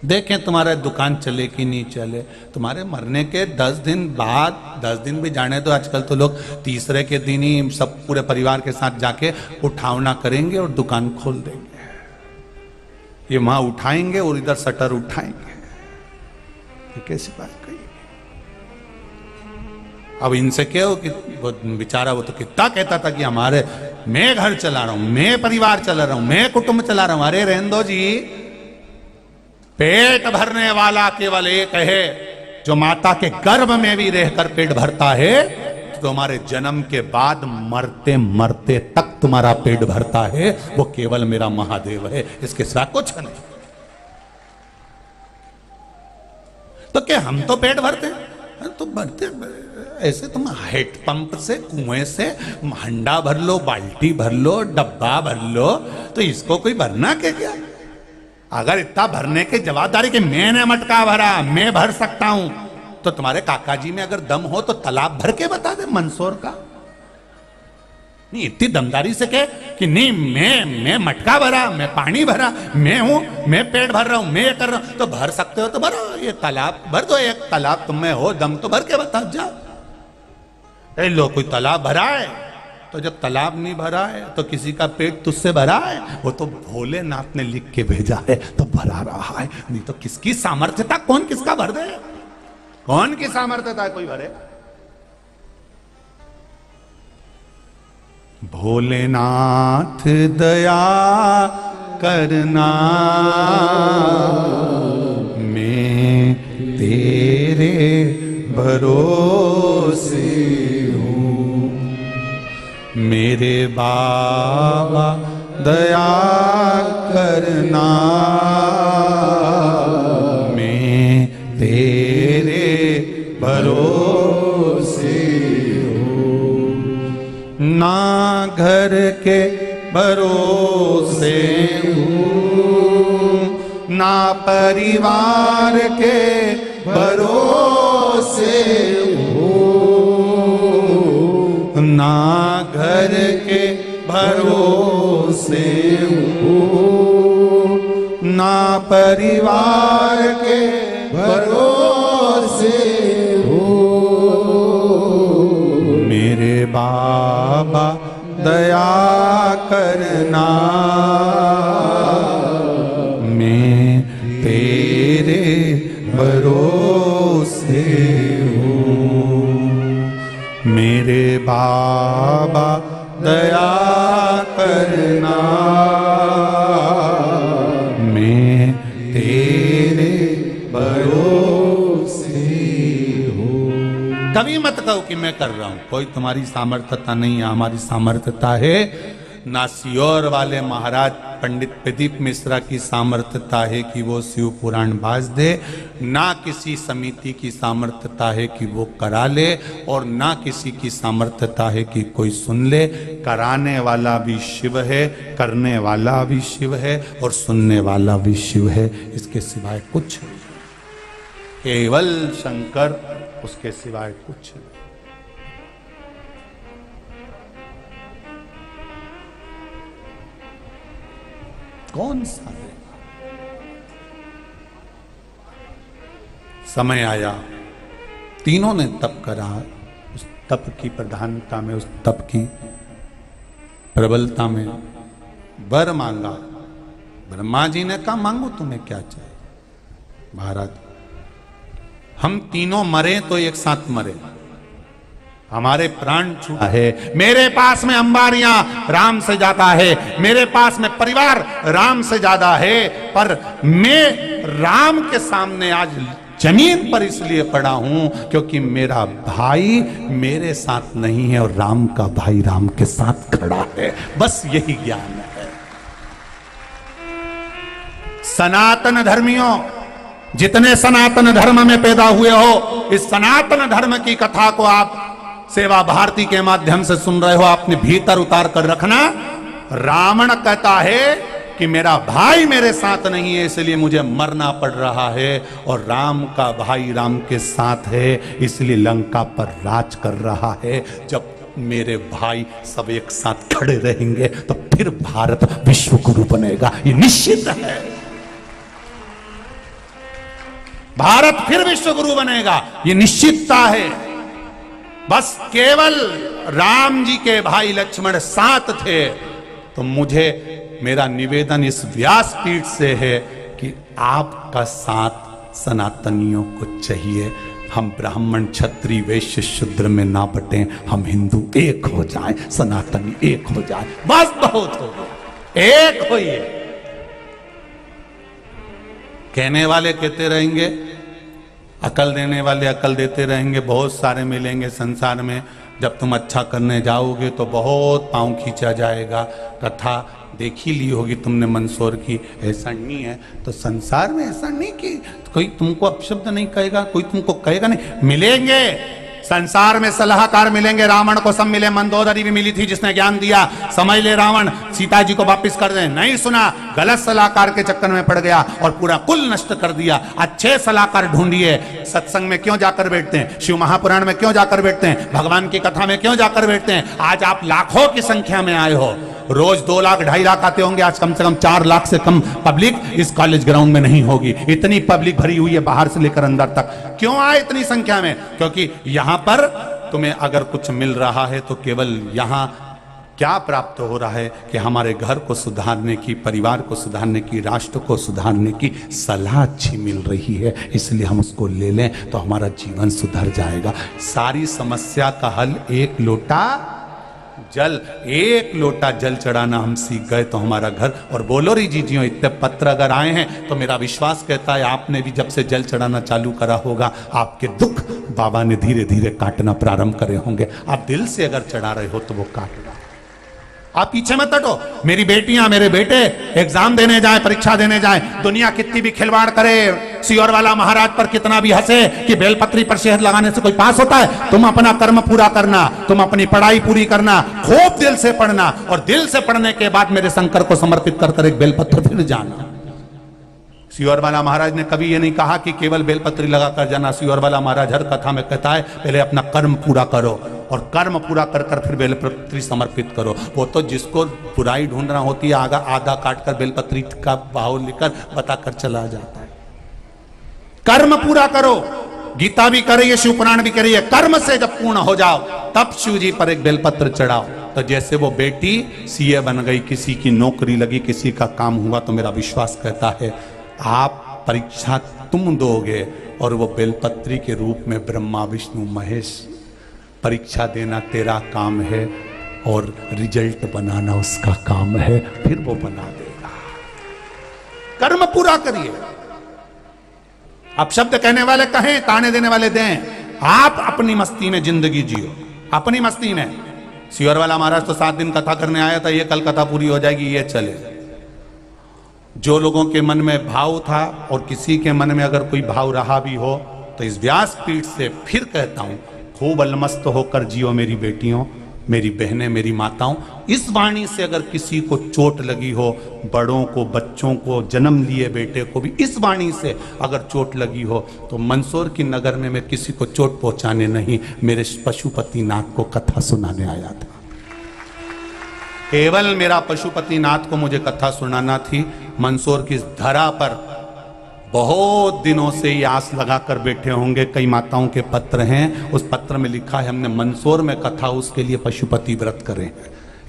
देखें तुम्हारा दुकान चले कि नहीं चले। तुम्हारे मरने के 10 दिन बाद, 10 दिन भी जाने तो आजकल तो लोग तीसरे के दिन ही सब पूरे परिवार के साथ जाके उठावना करेंगे और दुकान खोल देंगे। ये वहां उठाएंगे और इधर शटर उठाएंगे, ये कैसी बात कही। अब इनसे क्या हो कि वो बेचारा वो तो कितना कहता था कि हमारे मैं घर चला रहा हूं, मैं परिवार चला रहा हूं, मैं कुटुंब चला रहा हूं। अरे रहने दो जी, पेट भरने वाला केवल एक है जो माता के गर्भ में भी रहकर पेट भरता है, तो तुम्हारे जन्म के बाद मरते मरते तक तुम्हारा पेट भरता है, वो केवल मेरा महादेव है, इसके सिवा कुछ नहीं। तो क्या हम तो पेट भरते हैं? तो भरते ऐसे तुम हेड पंप से, कुएं से हंडा भर लो, बाल्टी भर लो, डब्बा भर लो, तो इसको कोई भरना क्या? अगर इतना भरने की जवाबदारी कि मैंने मटका भरा, मैं भर सकता हूं, तो तुम्हारे काका जी में अगर दम हो तो तालाब भर के बता दे मंदसौर का। नहीं, इतनी दमदारी से कहे कि नहीं मैं मटका भरा, मैं पानी भरा, मैं हूं, मैं पेट भर रहा हूं, मैं ये कर रहा हूं, तो भर सकते हो तो भरो, ये तालाब भर दो, एक तालाब तुम में हो दम तो भर के बता जाओ। लो कोई तालाब भरा है, तो जब तालाब नहीं भरा है तो किसी का पेट तुझसे भरा है, वो तो भोलेनाथ ने लिख के भेजा है तो भरा रहा है, नहीं तो किसकी सामर्थ्यता, कौन किसका भर दे, कौन की सामर्थ्यता कोई भरे। भोलेनाथ दया करना, मैं तेरे भरोसे मेरे बाबा दया करना, मैं तेरे भरोसे हूँ। ना घर के भरोसे हूँ, ना परिवार के भरोसे ना घर के भरोसे हूँ, ना परिवार के भरोसे हूँ। मेरे बाबा दया करना, मैं तेरे भरोसे हूँ। मेरे बाबा दया करना, मैं तेरे भरोसे हूँ। कभी मत कहो कि मैं कर रहा हूं, कोई तुम्हारी सामर्थ्यता नहीं है, हमारी सामर्थ्यता है। ना सियोर वाले महाराज पंडित प्रदीप मिश्रा की सामर्थ्यता है कि वो शिव पुराण बाज दे, ना किसी समिति की सामर्थ्यता है कि वो करा ले, और ना किसी की सामर्थ्यता है कि कोई सुन ले। कराने वाला भी शिव है, करने वाला भी शिव है, और सुनने वाला भी शिव है, इसके सिवाय कुछ नहीं। केवल शंकर, उसके सिवाय कुछ नहीं। कौन सा देगा? समय आया, तीनों ने तप करा, उस तप की प्रधानता में, उस तप की प्रबलता में वर मांगा। ब्रह्मा जी ने कहा मांगो तुम्हें क्या चाहिए। महाराज हम तीनों मरे तो एक साथ मरे, हमारे प्राण छूटा है। मेरे पास में अंबारियां राम से ज्यादा है, मेरे पास में परिवार राम से ज्यादा है, पर मैं राम के सामने आज जमीन पर इसलिए पड़ा हूं क्योंकि मेरा भाई मेरे साथ नहीं है और राम का भाई राम के साथ खड़ा है। बस यही ज्ञान है। सनातन धर्मियों, जितने सनातन धर्म में पैदा हुए हो, इस सनातन धर्म की कथा को आप सेवा भारती के माध्यम से सुन रहे हो, अपने भीतर उतार कर रखना। रावण कहता है कि मेरा भाई मेरे साथ नहीं है इसलिए मुझे मरना पड़ रहा है, और राम का भाई राम के साथ है इसलिए लंका पर राज कर रहा है। जब मेरे भाई सब एक साथ खड़े रहेंगे तो फिर भारत विश्व गुरु बनेगा, ये निश्चित है। भारत फिर विश्व गुरु बनेगा, ये निश्चितता है। बस केवल राम जी के भाई लक्ष्मण साथ थे। तो मुझे मेरा निवेदन इस व्यासपीठ से है कि आपका साथ सनातनियों को चाहिए। हम ब्राह्मण क्षत्रिय वैश्य शूद्र में ना बटें, हम हिंदू एक हो जाएं, सनातनी एक हो जाए, बस बहुत हो गया। एक होइए। कहने वाले कहते रहेंगे, अकल देने वाले अकल देते रहेंगे। बहुत सारे मिलेंगे संसार में। जब तुम अच्छा करने जाओगे तो बहुत पांव खींचा जाएगा। कथा देखी ली होगी तुमने मंदसौर की, ऐसा नहीं है तो संसार में ऐसा नहीं कि कोई तुमको अपशब्द नहीं कहेगा, कोई तुमको कहेगा नहीं। मिलेंगे संसार में सलाहकार मिलेंगे। रावण को सब मिले, मंदोदरी भी मिली थी जिसने ज्ञान दिया। समझ ले रावण सीता जी को वापिस कर दे, नहीं सुना, गलत सलाहकार के चक्कर में पड़ गया और पूरा कुल नष्ट कर दिया। अच्छे सलाहकार ढूंढिए। सत्संग में क्यों जाकर बैठते हैं, शिव महापुराण में क्यों जाकर बैठते हैं, भगवान की कथा में क्यों जाकर बैठते हैं। आज आप लाखों की संख्या में आए हो, रोज 2 लाख 2.5 लाख आते होंगे, आज कम से कम 4 लाख से कम पब्लिक इस कॉलेज ग्राउंड में नहीं होगी। इतनी पब्लिक भरी हुई है बाहर से लेकर अंदर तक। क्यों आए इतनी संख्या में? क्योंकि यहां पर तुम्हें अगर कुछ मिल रहा है तो केवल यहां क्या प्राप्त हो रहा है कि हमारे घर को सुधारने की, परिवार को सुधारने की, राष्ट्र को सुधारने की सलाह अच्छी मिल रही है, इसलिए हम उसको ले लें तो हमारा जीवन सुधर जाएगा। सारी समस्या का हल एक लोटा जल, एक लोटा जल चढ़ाना हम सीख गए तो हमारा घर। और बोलो री जीजियों, इतने पत्र अगर आए हैं तो मेरा विश्वास कहता है आपने भी जब से जल चढ़ाना चालू करा होगा, आपके दुख बाबा ने धीरे धीरे काटना प्रारंभ करे होंगे। आप दिल से अगर चढ़ा रहे हो तो वो काटेगा। आप पीछे मत हटो। मेरी बेटियां मेरे बेटे एग्जाम देने जाए, परीक्षा देने जाए, दुनिया कितनी भी खिलवाड़ करे, सियोर वाला महाराज पर कितना भी हंसे कि बेलपत्री पर शहद लगाने से कोई पास होता है। तुम अपना कर्म पूरा करना, तुम अपनी पढ़ाई पूरी करना, खूब दिल से पढ़ना, और दिल से पढ़ने के बाद मेरे शंकर को समर्पित कर एक बेलपत्र फिर जाना। सियोर वाला महाराज ने कभी ये नहीं कहा कि केवल बेलपत्री लगाकर जाना। सियोर वाला महाराज हर कथा में कहता है पहले अपना कर्म पूरा करो, और कर्म पूरा कर कर फिर बेलपत्री समर्पित करो। वो तो जिसको बुराई ढूंढना होती है आधा काट कर बेलपत्री का भाव लेकर बताकर चला जाता है। कर्म पूरा करो। गीता भी करिए, शिव पुराण भी करिए। कर्म से जब पूर्ण हो जाओ तब शिव जी पर एक बेलपत्र चढ़ाओ। तो जैसे वो बेटी सीए बन गई, किसी की नौकरी लगी, किसी का काम हुआ, तो मेरा विश्वास कहता है आप परीक्षा तुम दोगे और वो बेलपत्री के रूप में ब्रह्मा विष्णु महेश परीक्षा देना तेरा काम है और रिजल्ट बनाना उसका काम है, फिर वो बना देगा। कर्म पूरा करिए। अब शब्द कहने वाले कहें, ताने देने वाले दें, आप अपनी मस्ती में जिंदगी जियो, अपनी मस्ती में। सियोर वाला महाराज तो 7 दिन कथा करने आया था, ये कल कथा पूरी हो जाएगी, ये चले। जो लोगों के मन में भाव था, और किसी के मन में अगर कोई भाव रहा भी हो, तो इस व्यासपीठ से फिर कहता हूं, खूब अलमस्त होकर जियो मेरी बेटियों, मेरी बहनें, मेरी माताओं। इस वाणी से अगर किसी को चोट लगी हो, बड़ों को, बच्चों को, जन्म लिए बेटे को भी इस वाणी से अगर चोट लगी हो, तो मंदसौर की नगर में मैं किसी को चोट पहुंचाने नहीं, मेरे पशुपतिनाथ को कथा सुनाने आया था। केवल मेरा पशुपतिनाथ को मुझे कथा सुनाना थी। मंदसौर की धरा पर बहुत दिनों से ये आस लगाकर बैठे होंगे, कई माताओं के पत्र हैं, उस पत्र में लिखा है हमने मंदसौर में कथा उसके लिए पशुपति व्रत करे।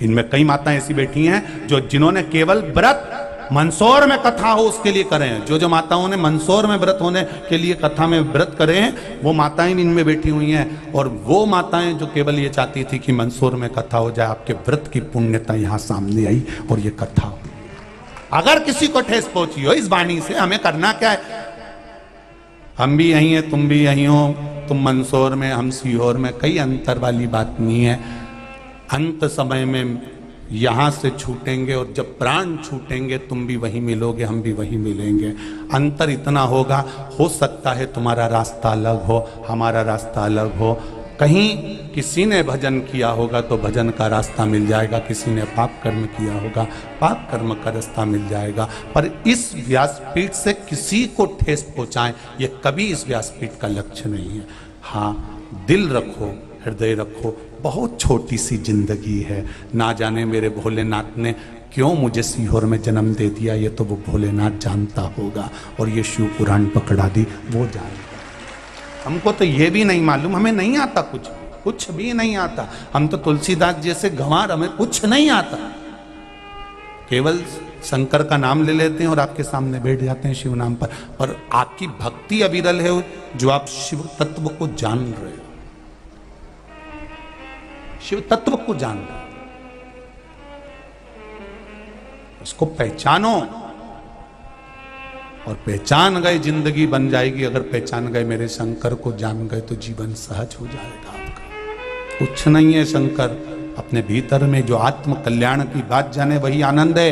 इनमें कई माताएं ऐसी बैठी हैं जो जिन्होंने केवल व्रत मंदसौर में कथा हो उसके लिए करें। जो माताओं ने मंदसौर में व्रत होने के लिए कथा में व्रत करे हैं, वो माताएं भी इनमें बैठी हुई हैं। और वो माताएं जो केवल ये चाहती थी कि मंदसौर में कथा हो जाए, आपके व्रत की पुण्यता यहाँ सामने आई और ये कथा हो। अगर किसी को ठेस पहुंची हो इस वाणी से, हमें करना क्या है? हम भी यहीं हैं, तुम भी यहीं हो, तुम मंदसौर में, हम सीहोर में, कई अंतर वाली बात नहीं है। अंत समय में यहाँ से छूटेंगे और जब प्राण छूटेंगे तुम भी वहीं मिलोगे, हम भी वहीं मिलेंगे। अंतर इतना होगा, हो सकता है तुम्हारा रास्ता अलग हो, हमारा रास्ता अलग हो। कहीं किसी ने भजन किया होगा तो भजन का रास्ता मिल जाएगा, किसी ने पाप कर्म किया होगा, पाप कर्म का रास्ता मिल जाएगा। पर इस व्यासपीठ से किसी को ठेस पहुंचाएं, ये कभी इस व्यासपीठ का लक्ष्य नहीं है। हाँ, दिल रखो, हृदय रखो, बहुत छोटी सी जिंदगी है। ना जाने मेरे भोलेनाथ ने क्यों मुझे सीहोर में जन्म दे दिया, ये तो वो भोलेनाथ जानता होगा। और ये शिव पुराण पकड़ा दी, वो जानता। हमको तो ये भी नहीं मालूम, हमें नहीं आता कुछ भी नहीं आता। हम तो तुलसीदास जैसे गंवार, हमें कुछ नहीं आता। केवल शंकर का नाम ले लेते हैं और आपके सामने बैठ जाते हैं शिव नाम पर आपकी भक्ति अविरल है जो आप शिव तत्व को जान रहे हो, शिव तत्व को जान रहे हो, इसको पहचानो। और पहचान गए जिंदगी बन जाएगी। अगर पहचान गए मेरे शंकर को, जान गए तो जीवन सहज हो जाएगा आपका। कुछ नहीं है शंकर, अपने भीतर में जो आत्म कल्याण की बात जाने वही आनंद है।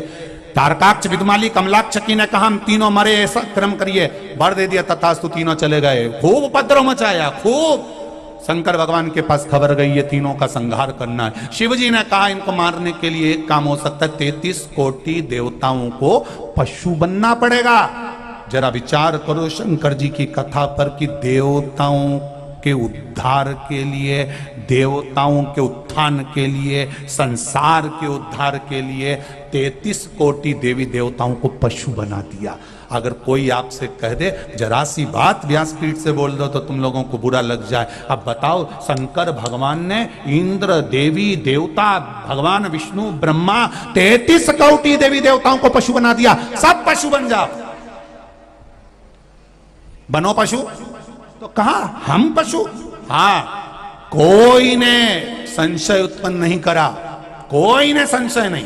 तारकाक्ष, विदुमाली, कमलाक्ष की ने कहा हम तीनों मरे, ऐसा क्रम करिए, वर दे दिया, तथास्तु तीनों चले गए। खूब उपद्रव मचाया, खूब। शंकर भगवान के पास खबर गई ये तीनों का संहार करना है। शिव जी ने कहा इनको मारने के लिए एक काम हो सकता है, 33 कोटि देवताओं को पशु बनना पड़ेगा। जरा विचार करो शंकर जी की कथा पर कि देवताओं के उद्धार के लिए, देवताओं के उत्थान के लिए, संसार के उद्धार के लिए 33 कोटि देवी देवताओं को पशु बना दिया। अगर कोई आपसे कह दे जरा सी बात व्यासपीठ से बोल दो तो तुम लोगों को बुरा लग जाए। अब बताओ, शंकर भगवान ने इंद्र, देवी देवता, भगवान विष्णु, ब्रह्मा, 33 कोटि देवी देवताओं को पशु बना दिया। सब पशु बन जाओ, बनो पशु। तो कहा हम पशु? हाँ, कोई ने संशय उत्पन्न नहीं करा, कोई ने संशय नहीं,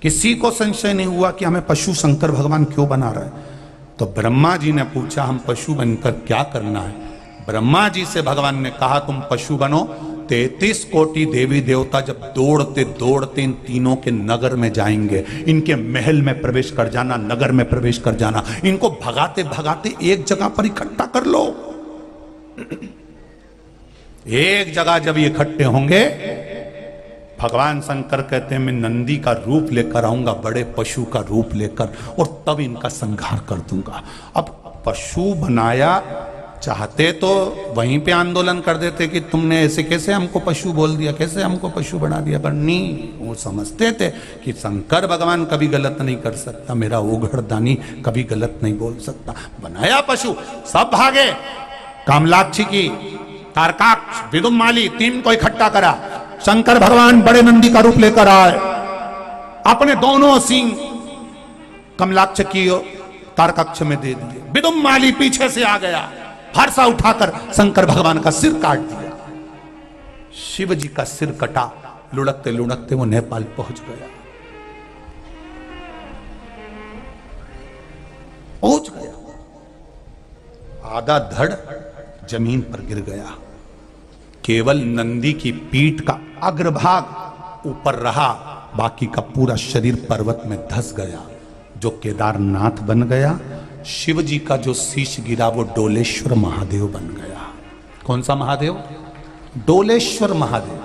किसी को संशय नहीं हुआ कि हमें पशु शंकर भगवान क्यों बना रहे हैं। तो ब्रह्मा जी ने पूछा हम पशु बनकर क्या करना है। ब्रह्मा जी से भगवान ने कहा तुम पशु बनो। 33 कोटि देवी देवता जब दौड़ते दौड़ते इन तीनों के नगर में जाएंगे, इनके महल में प्रवेश कर जाना, नगर में प्रवेश कर जाना, इनको भगाते भगाते एक जगह पर इकट्ठा कर लो। एक जगह जब ये इकट्ठे होंगे, भगवान शंकर कहते हैं मैं नंदी का रूप लेकर आऊंगा, बड़े पशु का रूप लेकर, और तब इनका संहार कर दूंगा। अब पशु बनाया, चाहते तो वहीं पे आंदोलन कर देते कि तुमने ऐसे कैसे हमको पशु बोल दिया, कैसे हमको पशु बना दिया, पर नहीं, वो समझते थे कि शंकर भगवान कभी गलत नहीं कर सकता, मेरा ओघड़दानी कभी गलत नहीं बोल सकता। बनाया पशु, सब भागे। कामलाक्षी की, तारकाक्ष, विदुमाली, तीन को इकट्ठा करा। शंकर भगवान बड़े नंदी का रूप लेकर आए, अपने दोनों सींग कमलाक्ष की तारकाक्ष में दे दिए। विदुमाली पीछे से आ गया, फरसा उठाकर शंकर भगवान का सिर काट दिया। शिव जी का सिर कटा, लुढ़कते लुढ़कते वो नेपाल पहुंच गया, पहुंच गया। आधा धड़ जमीन पर गिर गया, केवल नंदी की पीठ का अग्रभाग ऊपर रहा, बाकी का पूरा शरीर पर्वत में धंस गया, जो केदारनाथ बन गया। शिव जी का जो शीश गिरा वो डोलेश्वर महादेव बन गया। कौन सा महादेव? डोलेश्वर महादेव,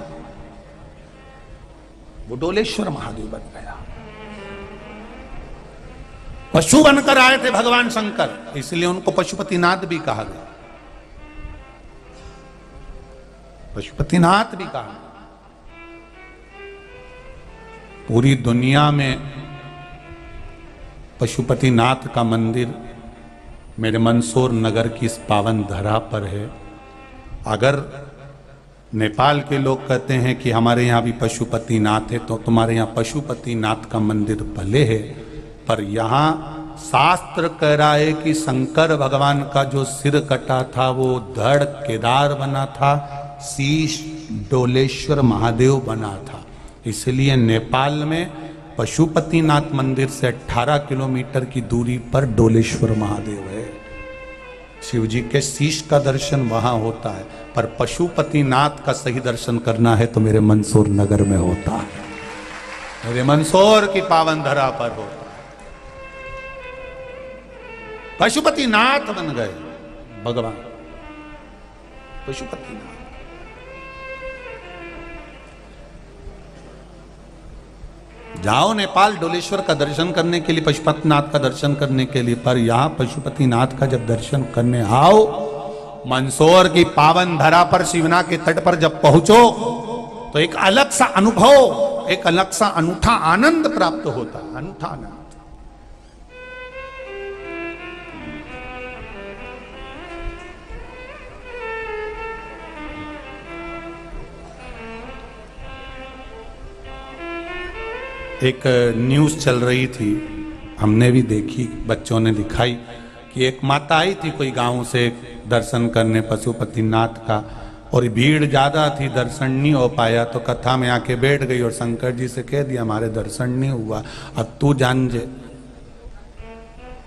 वो डोलेश्वर महादेव बन गया। पशु बनकर आए थे भगवान शंकर, इसलिए उनको पशुपतिनाथ भी कहा गया, पशुपतिनाथ भी कहा। पूरी दुनिया में पशुपतिनाथ का मंदिर मेरे मंदसौर नगर की इस पावन धरा पर है। अगर नेपाल के लोग कहते हैं कि हमारे यहाँ भी पशुपतिनाथ है, तो तुम्हारे यहाँ पशुपतिनाथ का मंदिर भले है, पर यहाँ शास्त्र कह रहा है कि शंकर भगवान का जो सिर कटा था वो धड़ केदार बना था, शीश डोलेश्वर महादेव बना था। इसलिए नेपाल में पशुपतिनाथ मंदिर से 18 किलोमीटर की दूरी पर डोलेश्वर महादेव है। शिव जी के शीश का दर्शन वहां होता है, पर पशुपतिनाथ का सही दर्शन करना है तो मेरे मंदसौर नगर में होता है, मेरे मंदसौर की पावन धरा पर होता है। पशुपतिनाथ बन गए भगवान, पशुपतिनाथ। जाओ नेपाल डोलेश्वर का दर्शन करने के लिए, पशुपतिनाथ का दर्शन करने के लिए, पर यहां पशुपतिनाथ का जब दर्शन करने आओ, मंदसौर की पावन धरा पर शिवना के तट पर जब पहुंचो तो एक अलग सा अनुभव, एक अलग सा अनूठा आनंद प्राप्त होता है, अनूठा आनंद। एक न्यूज़ चल रही थी, हमने भी देखी, बच्चों ने दिखाई कि एक माता आई थी कोई गांव से दर्शन करने पशुपतिनाथ का, और भीड़ ज़्यादा थी, दर्शन नहीं हो पाया, तो कथा में आके बैठ गई और शंकर जी से कह दिया हमारे दर्शन नहीं हुआ, अब तू जान जे।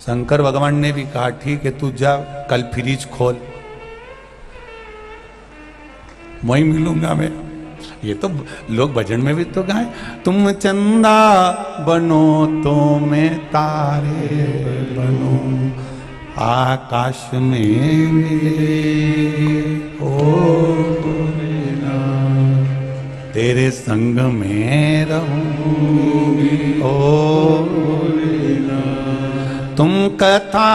शंकर भगवान ने भी कहा ठीक है तू जा, कल फ्रिज खोल, वहीं मिलूंगा मैं। ये तो लोग भजन में भी तो गाए, तुम चंदा बनो तो मैं तारे बनो, आकाश में मिले ओ तेरे संग में रहूंगी ओ, तुम कथा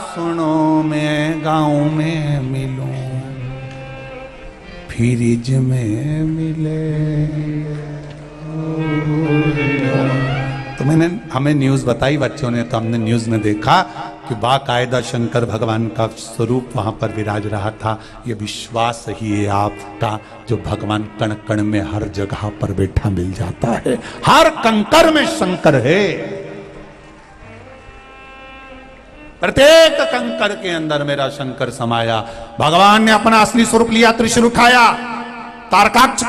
सुनो मैं गाँव में मिलूं, फ्रिज में मिले। तो हमें न्यूज़ बताई बच्चों ने, तो हमने न्यूज़ में देखा कि बाकायदा शंकर भगवान का स्वरूप वहां पर विराज रहा था। ये विश्वास ही है आपका, जो भगवान कण कण में हर जगह पर बैठा मिल जाता है, हर कंकर में शंकर है, प्रत्येक कंकर के अंदर मेरा शंकर समाया। भगवान ने अपना असली स्वरूप लिया, त्रिशूल उठाया, तारकाक्ष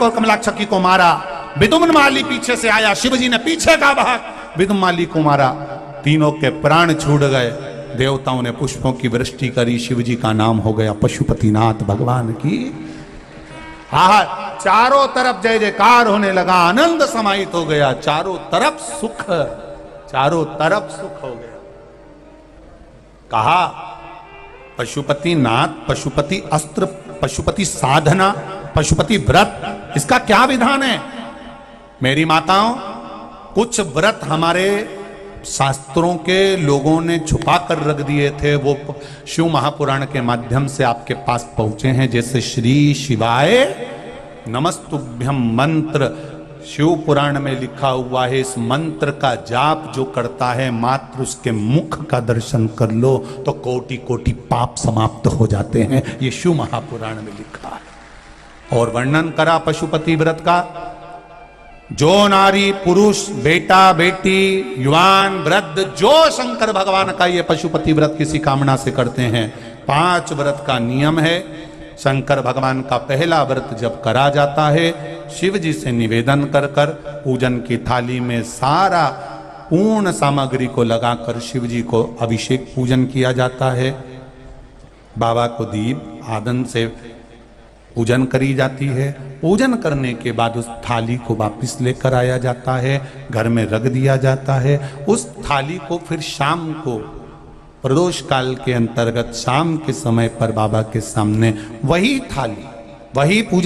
कमलाक्षकी को मारा, विदुमन माली पीछे से आया, शिवजी ने पीछे का भाग विदुम माली को मारा, तीनों के प्राण छूट गए, देवताओं ने पुष्पों की वृष्टि करी, शिवजी का नाम हो गया पशुपतिनाथ भगवान की। चारों तरफ जय जयकार होने लगा, आनंद समाहित हो गया, चारों तरफ सुख, चारों तरफ सुख हो गया। कहा पशुपतिनाथ, पशुपति अस्त्र, पशुपति साधना, पशुपति व्रत, इसका क्या विधान है? मेरी माताओं, कुछ व्रत हमारे शास्त्रों के लोगों ने छुपा कर रख दिए थे, वो शिव महापुराण के माध्यम से आपके पास पहुंचे हैं। जैसे श्री शिवाय नमस्तुभ्यम मंत्र शिव पुराण में लिखा हुआ है, इस मंत्र का जाप जो करता है, मात्र उसके मुख का दर्शन कर लो तो कोटि कोटि पाप समाप्त हो जाते हैं। ये शिव महापुराण में लिखा है। और वर्णन करा पशुपति व्रत का, जो नारी पुरुष, बेटा बेटी, युवान वृद्ध, जो शंकर भगवान का ये पशुपति व्रत किसी कामना से करते हैं, 5 व्रत का नियम है। शंकर भगवान का पहला व्रत जब करा जाता है, शिव जी से निवेदन कर कर पूजन की थाली में सारा पूर्ण सामग्री को लगाकर शिव जी को अभिषेक पूजन किया जाता है। बाबा को दीप आदन से पूजन करी जाती है। पूजन करने के बाद उस थाली को वापस लेकर आया जाता है, घर में रख दिया जाता है। उस थाली को फिर शाम को प्रदोष काल के अंतर्गत शाम के समय पर बाबा के सामने वही थाली, वही पूजा